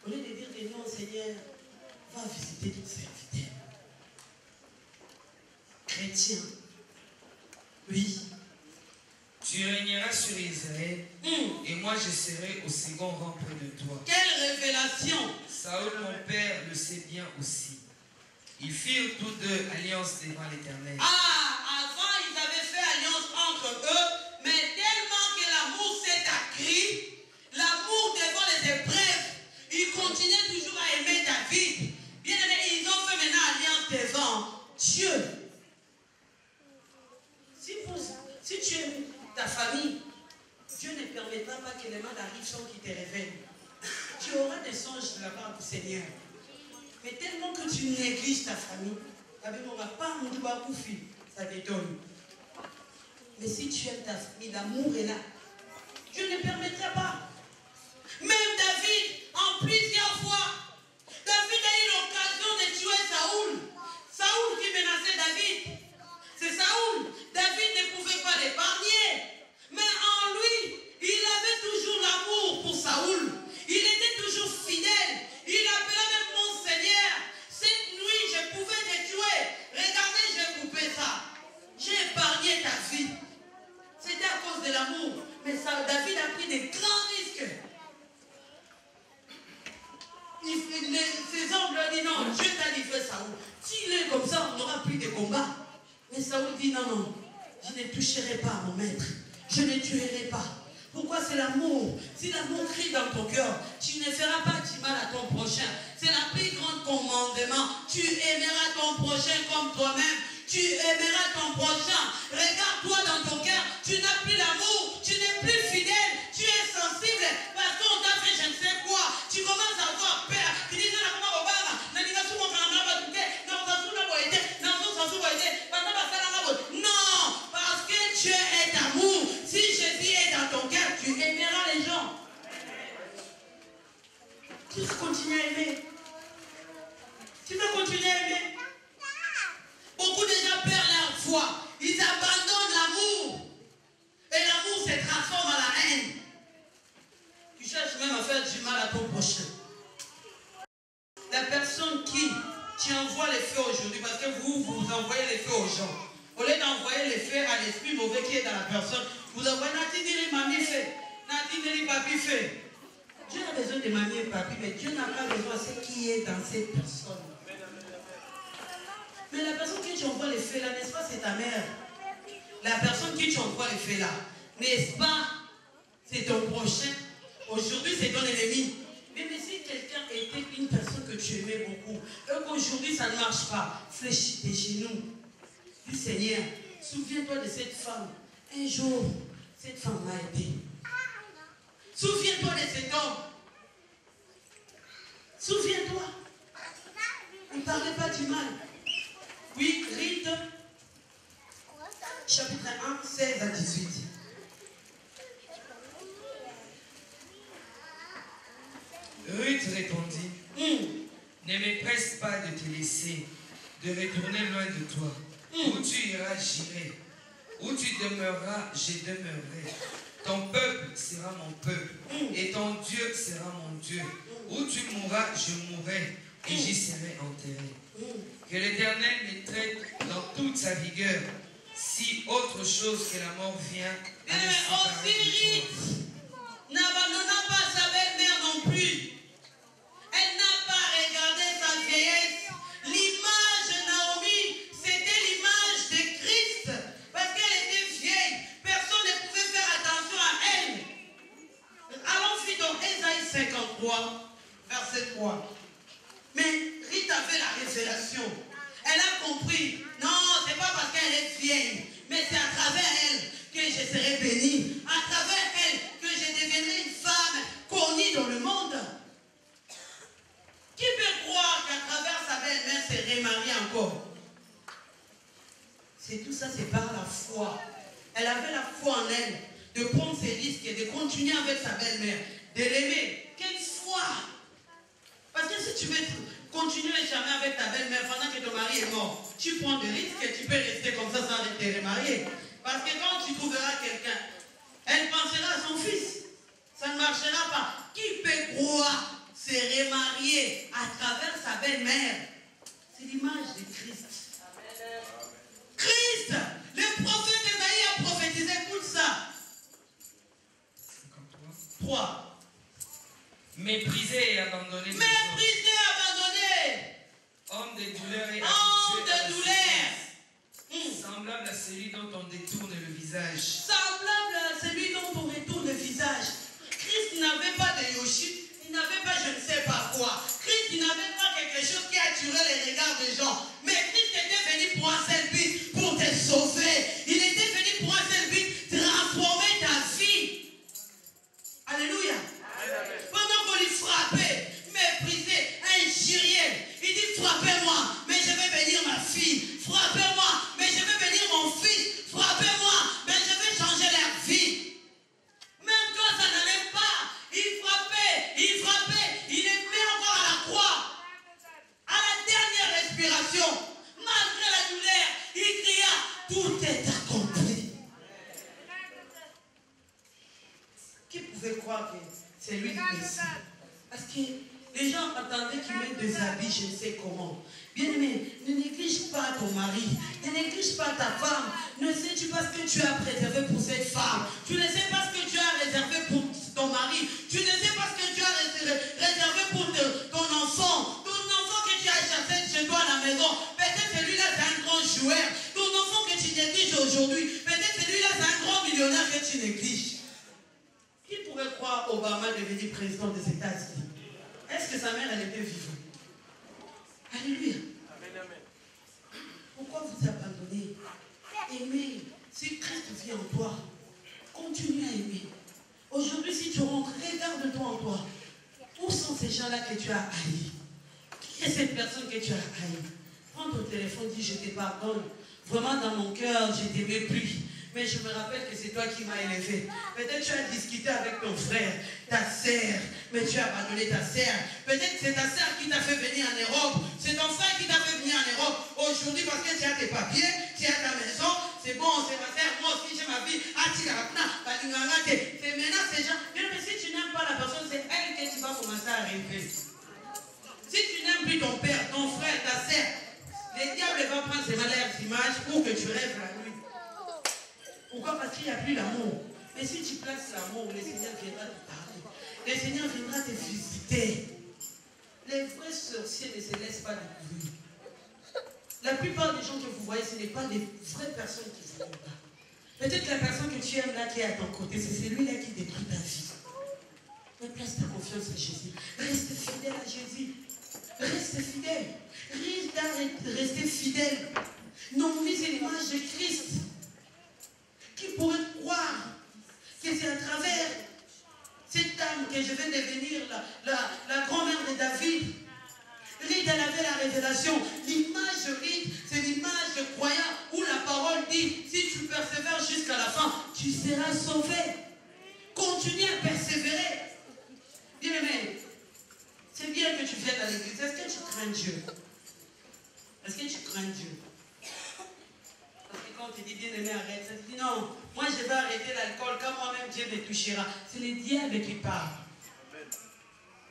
Au lieu de dire que non, Seigneur, va visiter ton serviteur. Chrétien. Oui. Tu régneras sur Israël, et moi je serai au second rang près de toi. Quelle révélation! Saoul, mon père, le sait bien aussi. Ils firent tous deux alliance devant l'Éternel. Avant ils avaient fait alliance entre eux, mais tellement que l'amour s'est accru, l'amour devant les épreuves, ils continuaient toujours à aimer David. Bien aimé, ils ont fait maintenant alliance devant Dieu. Si tu aimes ta famille, Dieu ne permettra pas que les mal arrivent sans qu'il te révèle. Tu auras des songes de la part du Seigneur. Mais tellement que tu négliges ta famille, ça t'étonne. Mais si tu aimes ta famille, l'amour est là. Dieu ne permettra pas. Même David, en plusieurs fois, David a eu l'occasion de tuer Saoul. Saoul qui menaçait David. C'est Saoul. David ne pouvait pas l'épargner. Mais en lui, il avait toujours l'amour pour Saoul. Il était toujours fidèle. Il appelait même mon Seigneur. Cette nuit, je pouvais te tuer. Regardez, j'ai coupé ça. J'ai épargné ta vie. C'était à cause de l'amour. Mais ça, David a pris des grands risques. Ses hommes lui ont dit non, Dieu t'a livré Saoul. S'il est comme ça, on n'aura plus de combat. Mais Saoul dit non, non, je ne toucherai pas à mon maître. Je ne tuerai pas. Pourquoi? C'est l'amour. Si l'amour crie dans ton cœur, tu ne feras pas du mal à ton prochain. C'est la plus grande commandement. Tu aimeras ton prochain comme toi-même. Tu aimeras ton prochain. Regarde-toi dans ton cœur. Tu n'as plus l'amour. Tu n'es plus fidèle. Tu es sensible. Parce qu'on t'a fait je ne sais quoi. Tu commences à avoir peur. Tu dis non, parce que Dieu est amour. Si Jésus est dans ton cœur, tu aimeras les gens. Tu vas continuer à aimer. Tu vas continuer à aimer. Beaucoup de gens perdent leur foi. Ils abandonnent l'amour. Et l'amour se transforme en la haine. Tu cherches même à faire du mal à ton prochain. La personne qui tu envoies les feux aujourd'hui, parce que vous envoyez les feux aux gens. Au lieu d'envoyer les feux à l'esprit mauvais qui est dans la personne, vous envoyez Nathalie, mamie fait. Nathalie, papi fait. Dieu a besoin de mamie et papi, mais Dieu n'a pas besoin de ce qui est dans cette personne. Mais la personne qui tu envoies les feux là, n'est-ce pas, c'est ta mère. La personne qui tu envoies les feux là, n'est-ce pas, c'est ton prochain. Aujourd'hui, c'est ton ennemi. Mais si quelqu'un était une personne que tu aimais beaucoup, et qu'aujourd'hui ça ne marche pas, fléchis tes genoux. Dis Seigneur, souviens-toi de cette femme. Un jour, cette femme m'a aidé. Souviens-toi de cet homme. Souviens-toi. Ne parlez pas du mal. Oui, Rite, chapitre 1, 16 à 18. Ruth répondit, ne me presse pas de te laisser, de retourner loin de toi. Où tu iras, j'irai. Où tu demeureras, je demeurerai. Ton peuple sera mon peuple, et ton Dieu sera mon Dieu. Où tu mourras, je mourrai, et j'y serai enterré. Que l'Éternel me traite dans toute sa vigueur, si autre chose que la mort vient à Mais nous séparer aussi de toi. Ruth n'abandonna pas sa belle-mère non plus. Elle n'a pas regardé sa vieillesse. L'image de Naomi, c'était l'image de Christ. Parce qu'elle était vieille. Personne ne pouvait faire attention à elle. Allons vite dans Ésaïe 53, verset 3. Mais Ruth avait la révélation. Elle a compris. Non, c'est pas parce qu'elle est vieille. Mais c'est à travers elle que je serai bénie. À travers elle que je deviendrai une femme connue dans le monde. Qui peut croire qu'à travers sa belle-mère s'est remariée encore? C'est tout ça, c'est par la foi. Elle avait la foi en elle de prendre ses risques et de continuer avec sa belle-mère, de l'aimer. Quelle foi! Parce que si tu veux continuer jamais avec ta belle-mère pendant que ton mari est mort, tu prends des risques et tu peux rester comme ça sans te remarier. Parce que quand tu trouveras quelqu'un, elle pensera à son fils. Ça ne marchera pas. Qui peut croire se remarier à travers sa belle-mère? C'est l'image de Christ. Christ, le prophète Ésaïe a prophétisé, écoute ça. 3. Méprisé et abandonné. Méprisé, abandonné. Homme de douleur et Homme habitué à la de douleur. souffrance. Semblable à celui dont on détourne le visage. Semblable à celui dont on retourne le visage. Christ n'avait pas de yoshi, il n'avait pas je ne sais pas quoi. Christ il n'avait pas quelque chose qui attirait les regards des gens. Mais Christ était venu pour un seul but, pour te sauver. Il était venu pour un seul but, transformer ta vie. Alléluia. Pendant qu'on lui frappait, méprisait, injuriait, il dit frappez-moi, mais je vais bénir ma fille. Frappez-moi, mais je vais bénir mon fils. Frappez-moi, mais je vais changer leur vie. Même quand ça n'allait pas, il frappait, il est mis encore à la croix. À la dernière respiration, malgré la douleur, il cria, tout est accompli. Qui pouvait croire que c'est lui le Messie? Parce que les gens attendaient qu'il mette des habits, je ne sais comment. Bien-aimé, ne néglige pas ton mari, ne néglige pas ta femme. Ne sais-tu pas ce que tu as préservé pour cette femme? Tu ne sais pas ce que tu as réservé pour ton mari. Tu ne sais pas ce que tu as réservé pour ton enfant. Ton enfant que tu as chassé chez toi à la maison. Peut-être celui-là c'est un grand joueur. Ton enfant que tu négliges aujourd'hui. Peut-être celui-là c'est un grand millionnaire que tu négliges. Qui pourrait croire Obama devenir président des États-Unis? Est-ce que sa mère elle était vivante? Alléluia. Pourquoi vous abandonnez? Aimez. Si Christ vit en toi, continue à aimer. Aujourd'hui, si tu rentres, regarde-toi en toi. Où sont ces gens-là que tu as haïs? Qui est cette personne que tu as haïs? Prends ton téléphone, dis je te pardonne. Vraiment dans mon cœur, je ne t'aimais plus. Mais je me rappelle que c'est toi qui m'as élevé. Peut-être tu as discuté avec ton frère, ta sœur, mais tu as abandonné ta sœur. Peut-être c'est ta sœur qui t'a fait venir en Europe. C'est ton frère qui t'a fait venir en Europe. Aujourd'hui, parce que tu as tes papiers, tu as ta maison, c'est bon, c'est ma sœur, moi aussi j'ai ma vie. C'est maintenant ces gens. Mais si tu n'aimes pas la personne, c'est elle que tu vas commencer à rêver. Si tu n'aimes plus ton père, ton frère, ta sœur, le diable va prendre ces malheurs images pour que tu rêves la nuit. Pourquoi? Parce qu'il n'y a plus l'amour. Mais si tu places l'amour, le Seigneur viendra te parler. Le Seigneur viendra te visiter. Les vrais sorciers ne se laissent pas découvrir. La plupart des gens que vous voyez, ce n'est pas des vraies personnes qui vous aiment pas. Peut-être la personne que tu aimes là qui est à ton côté, c'est celui-là qui détruit ta vie. Mais place ta confiance en Jésus. Reste fidèle à Jésus. Reste fidèle. Reste fidèle. Non, mais c'est l'image de Christ. Qui pourrait croire que c'est à travers cette dame que je vais devenir la grand-mère de David? Ruth, elle avait la révélation. L'image de Ruth, c'est l'image de croyant où la parole dit, si tu persévères jusqu'à la fin, tu seras sauvé. Continue à persévérer. Bien-aimé, c'est bien que tu viennes à l'église. Est-ce que tu crains Dieu? Est-ce que tu crains Dieu? Parce que quand on te dit bien-aimé, arrête, ça te dit non, moi je vais arrêter l'alcool, quand moi-même Dieu me touchera. C'est le diable qui parle.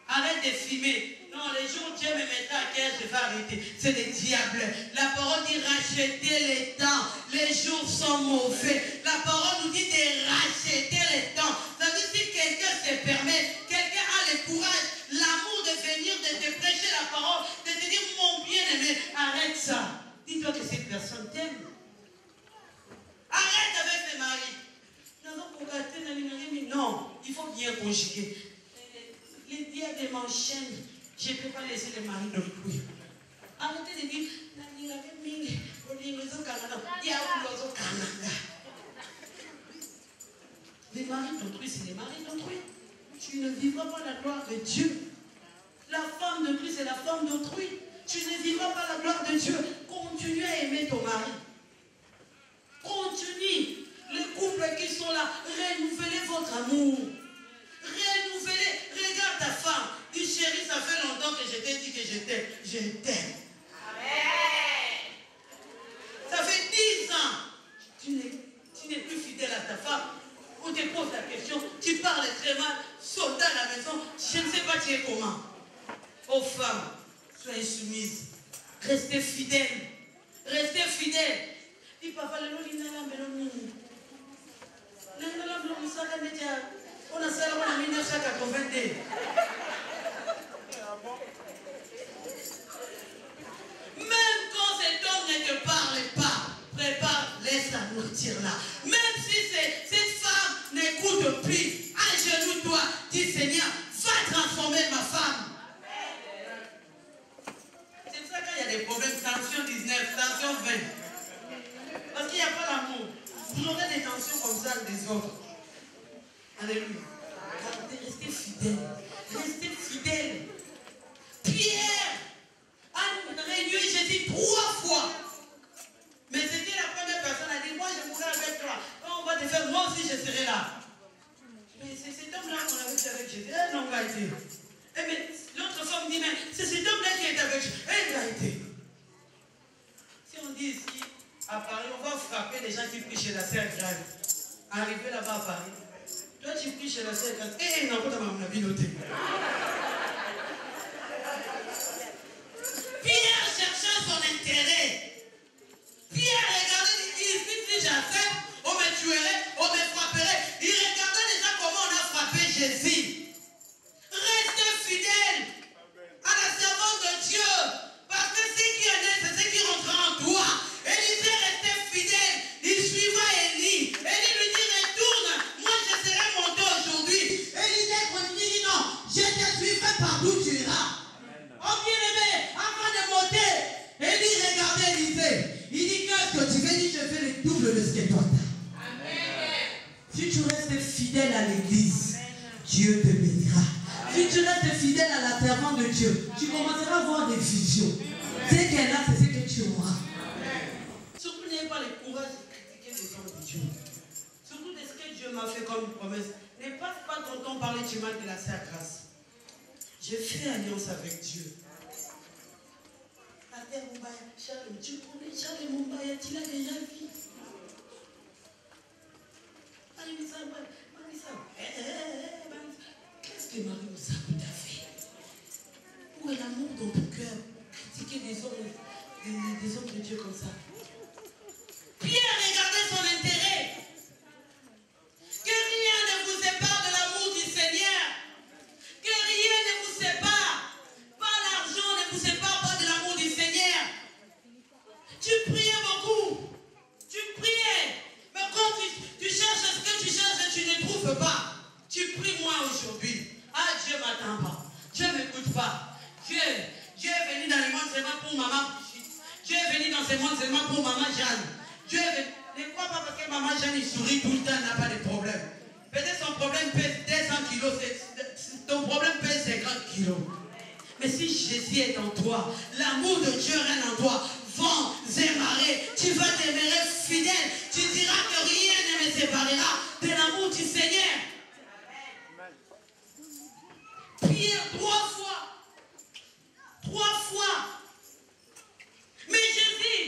Arrête de fumer. non, les jours où Dieu me mettra à cœur, je vais arrêter. C'est des diables. La parole dit racheter les temps. Les jours sont mauvais. La parole nous dit de racheter les temps. Ça veut dire si quelqu'un se permet, quelqu'un a le courage, l'amour de venir, de te prêcher la parole, de te dire mon bien-aimé, arrête ça. Dis-toi que cette personne t'aime. Arrête avec tes maris. Non, il faut bien conjuguer. Les diables m'enchaînent. Je ne peux pas laisser les maris d'autrui. Arrêtez de dire, les maris d'autrui, c'est les maris d'autrui. Tu ne vivras pas la gloire de Dieu. La femme de Christ, c'est la femme d'autrui. Tu ne vivras pas la gloire de Dieu. Continue à aimer ton mari. Continue. Les couples qui sont là, renouvelez votre amour. Renouvelez. Regarde ta femme. Dis chérie, ça fait longtemps que je t'ai dit que je t'aime. Je t'aime. Amen. Ça fait 10 ans. Tu n'es plus fidèle à ta femme. On te pose la question. Tu parles très mal. Soldat à la maison. Je ne sais pas tu es comment. Aux femmes, soyez soumises. Restez fidèles. Restez fidèles. Dis papa, le nom on a ça en 1982. Même quand cet homme ne te parle pas, prépare, laisse la nourriture là. Même si cette femme n'écoute plus, agenouille-toi, dis Seigneur, va transformer ma femme. C'est pour ça qu'il y a des problèmes, tension 19, tension 20. Parce qu'il n'y a pas l'amour. Vous aurez des tensions comme ça des autres. Alléluia. Restez fidèles. Restez fidèles. Pierre a réduit Jésus 3 fois. Mais c'était la première personne qui a dit, moi je mourrai avec toi. Quand on va te faire, moi aussi je serai là. Mais c'est cet homme-là qu'on avait fait avec Jésus. Elle n'a pas été. Et mais l'autre femme dit, mais c'est cet homme-là qui est avec Jésus. Elle a été. Si on dit ici, à Paris, on va frapper les gens qui prient chez la sœur Grave. Arriver là-bas à Paris. Toi, tu pries chez la sœur Grave. Eh, non, pas ma vie notée. Pierre cherchait son intérêt. Pierre regardait, il dit, si j'accepte, on me tuerait, on me frapperait. Il regardait déjà comment on a frappé Jésus. Restez fidèles à la servante de Dieu. Parce que ce qui est né, c'est ce qui rentrera en toi. Élisée restait fidèle. Il suivra Élie. Élie lui dit, retourne. Moi, je serai monté aujourd'hui. Élisée continue, dit non. Je te suivrai partout tu iras. Oh bien-aimé, avant de monter, Élie regardait Élisée. Il dit, qu'est-ce que tu veux dire? Je fais le double de ce que toi t'as. Amen. Si tu restes fidèle à l'église, Dieu te bénira. Si tu restes fidèle à la servante de Dieu, tu commenceras à voir des visions. Ce qu'elle a, c'est ce que tu auras. Surtout, n'ayez pas le courage de critiquer les hommes de Dieu. Surtout de ce que Dieu m'a fait comme une promesse. Ne passe pas ton temps parler du mal de la Sainte Grâce. J'ai fait alliance avec Dieu. La terre Moubaya, Charles, tu connais Charles Moubaya, tu l'as déjà vu. Qu'est-ce que Marie Moussa t'a fait? Où est l'amour dans ton cœur? Critiquer des hommes de Dieu comme ça. Pierre regardait son intérêt. Que rien ne vous sépare de l'amour du Seigneur. Que rien ne vous sépare. Pas l'argent ne vous sépare pas de l'amour du Seigneur. Tu priais beaucoup. Tu priais. Mais quand tu cherches ce que tu cherches, tu ne trouves pas. Tu pries moi aujourd'hui. Ah, Dieu ne m'attend pas. Dieu ne m'écoute pas. Dieu est venu dans le monde seulement pour maman. Dieu est venu dans ce monde seulement pour maman Jeanne. Dieu est venu. Ne crois pas parce que maman Jeanne il sourit tout le temps, n'a pas de problème. Peut-être son problème pèse 200 kilos. Ton problème pèse 50 kilos. Mais si Jésus est en toi, l'amour de Dieu règne en toi. Vents et marées, tu vas demeurer fidèle. Tu diras que rien ne me séparera de l'amour du Seigneur. Pierre 3 fois. 3 fois. Mais Jésus,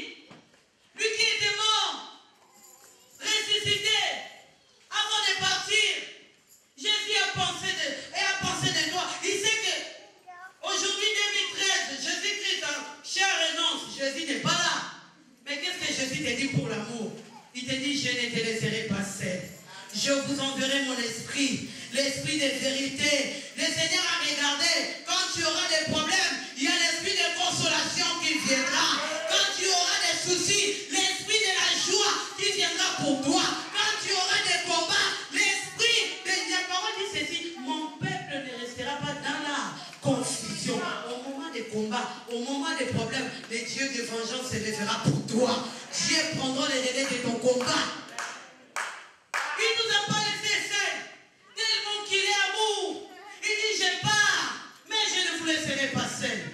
lui qui était mort, ressuscité, avant de partir, Jésus a pensé de toi. Il sait que aujourd'hui, je ne te laisserai pas seul. Je vous enverrai mon esprit, l'esprit de vérité. Le Seigneur a regardé, quand tu auras des problèmes, il y a l'esprit de consolation qui viendra. Quand tu auras des soucis, l'esprit de la joie qui viendra pour toi. Quand tu auras des combats, l'esprit de la parole dit ceci, mon peuple ne restera pas dans la confusion. Au moment des combats, au moment des problèmes, le Dieu de vengeance se lèvera pour toi. Dieu prendra les relais de ton combat. Il ne nous a pas laissé seuls, tellement qu'il est amour. Il dit, je pars, mais je ne vous laisserai pas seul.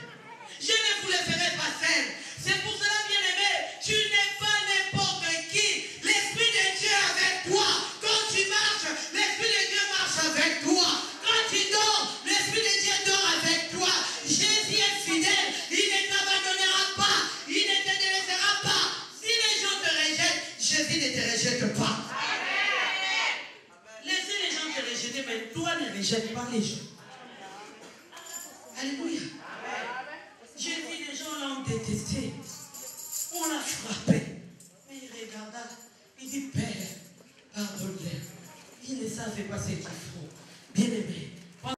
Je ne vous laisserai pas seul. C'est pour cela, bien-aimé, tu n'es pas n'importe qui. L'Esprit de Dieu est avec toi. Quand tu marches, l'Esprit de Dieu marche avec toi. Quand tu dors, l'Esprit de Dieu dort avec toi. Jésus est fidèle. Il ne t'abandonnera pas. Il ne te délaissera pas. Si les gens te rejettent, Jésus ne te rejette pas. Laissez les gens te rejeter, mais toi ne rejette pas les gens. Alléluia. Jésus, les gens l'ont détesté. On l'a frappé. Mais il regarda. Il dit, Père, pardonne-leur. Ils ne savaient pas ce qu'ils font. Bien-aimé, pendant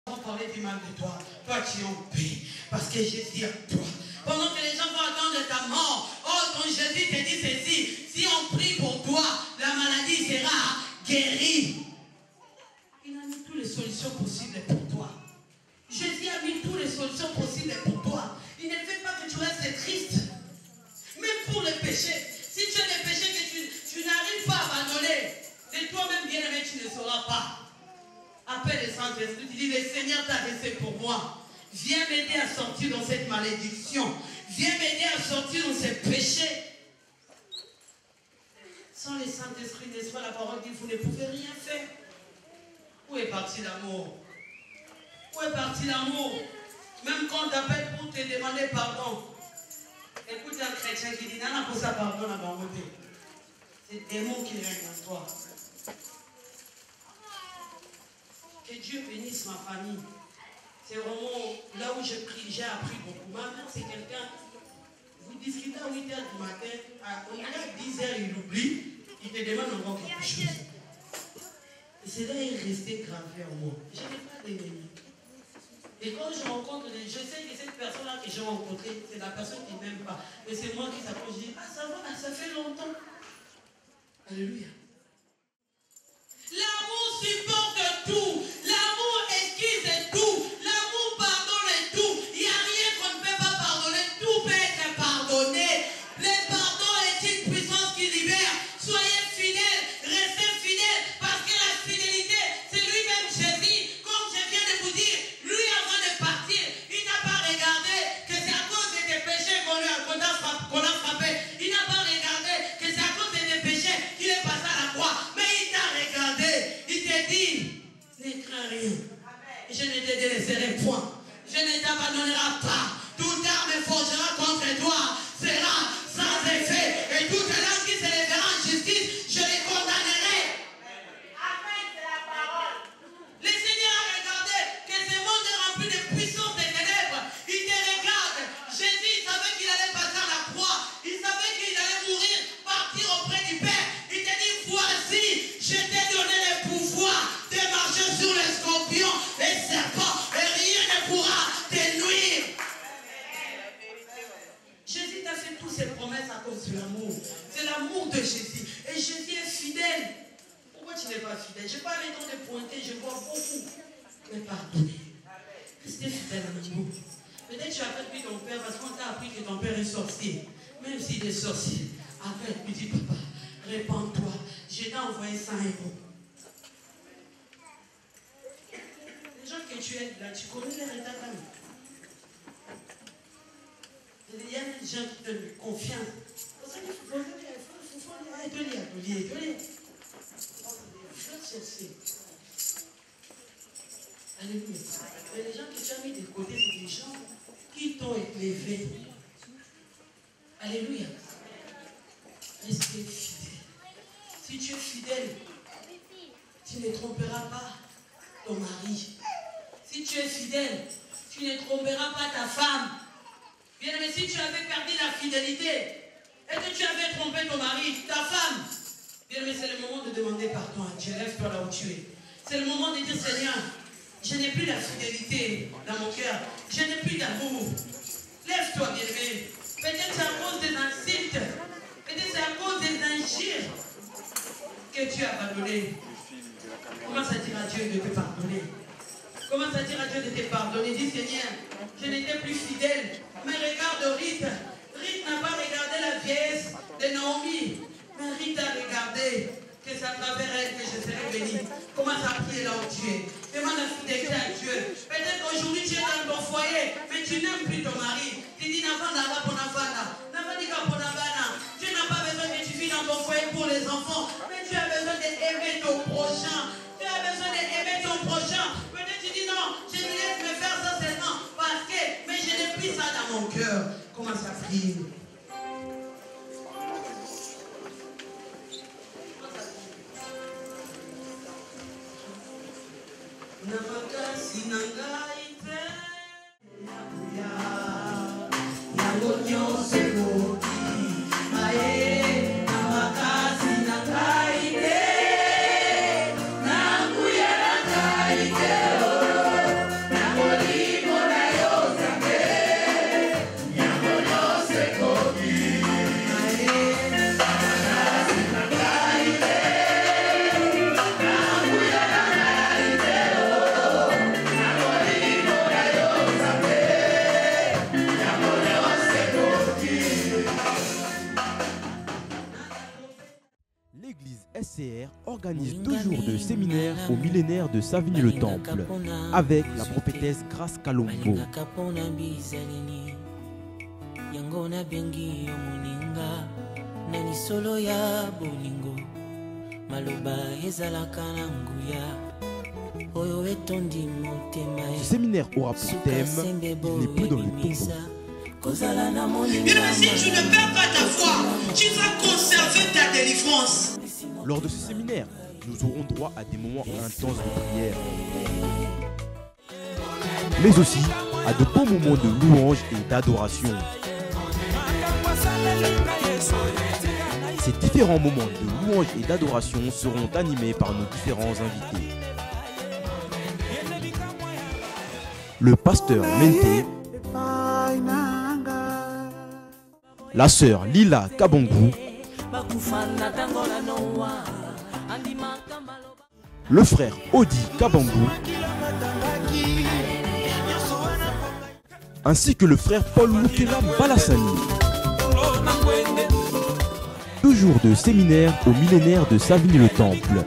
qu'on parlait du mal de toi, toi tu es en paix. Parce que Jésus est à toi. Pendant que les gens vont attendre ta mort, oh, ton Jésus te dit ceci, si on prie pour toi, la maladie sera guérie. Il a mis toutes les solutions possibles pour toi. Jésus a mis toutes les solutions possibles pour toi. Il ne fait pas que tu restes triste. Même pour le péché. Si tu as des péchés que tu n'arrives pas à abandonner, de toi-même bien-aimé, tu ne sauras pas. Appelle le Saint-Esprit, tu dis, le Seigneur t'a laissé pour moi. Viens m'aider à sortir dans cette malédiction. Viens m'aider à sortir dans ces péchés. Sans le Saint-Esprit, n'est-ce pas, la parole dit, vous ne pouvez rien faire. Où est parti l'amour? Où est parti l'amour? Même quand on t'appelle pour te demander pardon. Écoute un chrétien qui dit, non, pour ça pardon à ma côté. C'est le démon qui règne en toi. Que Dieu bénisse ma famille. C'est vraiment là où j'ai appris beaucoup. Ma mère, c'est quelqu'un, vous discutez à 8h du matin, à 10h, il oublie, il te demande encore quelque chose. Et c'est là qu'il est resté gravé en moi. Je n'ai pas d'ennemi. Et quand je rencontre, je sais que cette personne-là que j'ai rencontrée, c'est la personne qui ne m'aime pas. Mais c'est moi qui s'approche, je dis, ah ça va, ça fait longtemps. Alléluia. L'amour supporte tout. L'amour esquisse tout. L'amour pardonne tout. Il n'y a rien qu'on ne peut pas pardonner. Tout peut être pardonné. Le pardon est une puissance qui libère. Soyez fidèles, restez fidèles. Parce que la fidélité, c'est lui-même Jésus. Comme je viens de vous dire, lui avant de partir, il n'a pas regardé que c'est à cause de tes péchés qu'on a frappé. Il n'a pas regardé que c'est à cause de tes péchés qu'il est passé à la croix. Mais il t'a regardé. Il t'a dit, ne crains rien. Je ne te délaisserai point. Je ne t'abandonnerai pas. Toute arme forgera contre toi sera sans effet. Et toute langue qui se lèvera en justice, je les condamnerai. Amen, c'est la parole. Le Seigneur a regardé que ce monde est rempli de puissance des ténèbres. Il te regarde. Jésus, il savait qu'il allait passer à la croix. Il savait qu'il allait mourir, partir auprès du Père. Il te dit, voici, je t'ai donné le pouvoir de marcher sur les scorpions, les serpents, et rien ne pourra te nuire. Jésus t'a fait toutes ces promesses à cause de l'amour. C'est l'amour de Jésus. Et Jésus est fidèle. Pourquoi tu n'es pas fidèle? Je n'ai pas le temps de pointer, je vois beaucoup. Mais pardonnez. Restez fidèle à l'amour. Peut-être tu appelles puis ton père parce qu'on t'a appris que ton père est sorcier. Même s'il est sorcier, appelle puis dis, papa, répands-toi. Je t'ai envoyé 100 euros. Les gens que tu aides là, tu connais les états d'amis. Il y a des gens qui te donnent confiance. Pour ça qu'il faut lire. Alléluia. Mais les gens que tu as mis de côté, c'est des gens qui t'ont élevé. Alléluia. Restez fidèle. Si tu es fidèle, tu ne tromperas pas ton mari. Si tu es fidèle, tu ne tromperas pas ta femme. Bien aimé, si tu avais perdu la fidélité et que tu avais trompé ton mari, ta femme, demander pardon à Dieu. Lève-toi là où tu es. C'est le moment de dire, Seigneur, je n'ai plus la fidélité dans mon cœur. Je n'ai plus d'amour. Lève-toi, bien-aimé. Peut-être c'est à cause des insultes. Peut-être c'est à cause des injures que tu as abandonné. Commence à dire à Dieu de te pardonner. Commence à dire à Dieu de te pardonner. Dis, Seigneur, je n'étais plus fidèle. Mais regarde Ruth. Ruth n'a pas regardé la vieillesse de Naomi. Mais Ruth a regardé que c'est à travers elle que je serai béni. Commence à prier là où tu es. Demande la fidélité à Dieu. Peut-être qu'aujourd'hui tu es dans ton foyer, mais tu n'aimes plus ton mari. Tu dis, Dieu n'a pas besoin que tu vis dans ton foyer pour les enfants, mais tu as besoin d'aimer ton prochain. Tu as besoin d'aimer ton prochain. Peut-être tu dis, non, je me laisse me faire ça seulement parce que, mais je n'ai plus ça dans mon cœur. Commence à prier. Namakasi nangai te yakuya yango nyonso ekoki aye namakasi nangai te nakuya nangai te nakolimo na yo Nzambe yango nyonso ekoki aye namakasi nangai te nakuya nangai te. L'église SCR organise 2 jours de séminaire au millénaire de Savigny-le-Temple avec la prophétesse Grace Kalombo. Ce séminaire aura pour thème « Il n'est plus dans le tombeau ». Bien si tu ne perds pas ta foi, tu vas conserver ta délivrance. Lors de ce séminaire, nous aurons droit à des moments intenses de prière, mais aussi à de beaux moments de louange et d'adoration. Ces différents moments de louange et d'adoration seront animés par nos différents invités. Le pasteur Mente, la sœur Lila Kabongou, le frère Odi Kabongou, ainsi que le frère Paul Mukela Balassani. 2 jours de séminaire au millénaire de Savigny-le-Temple.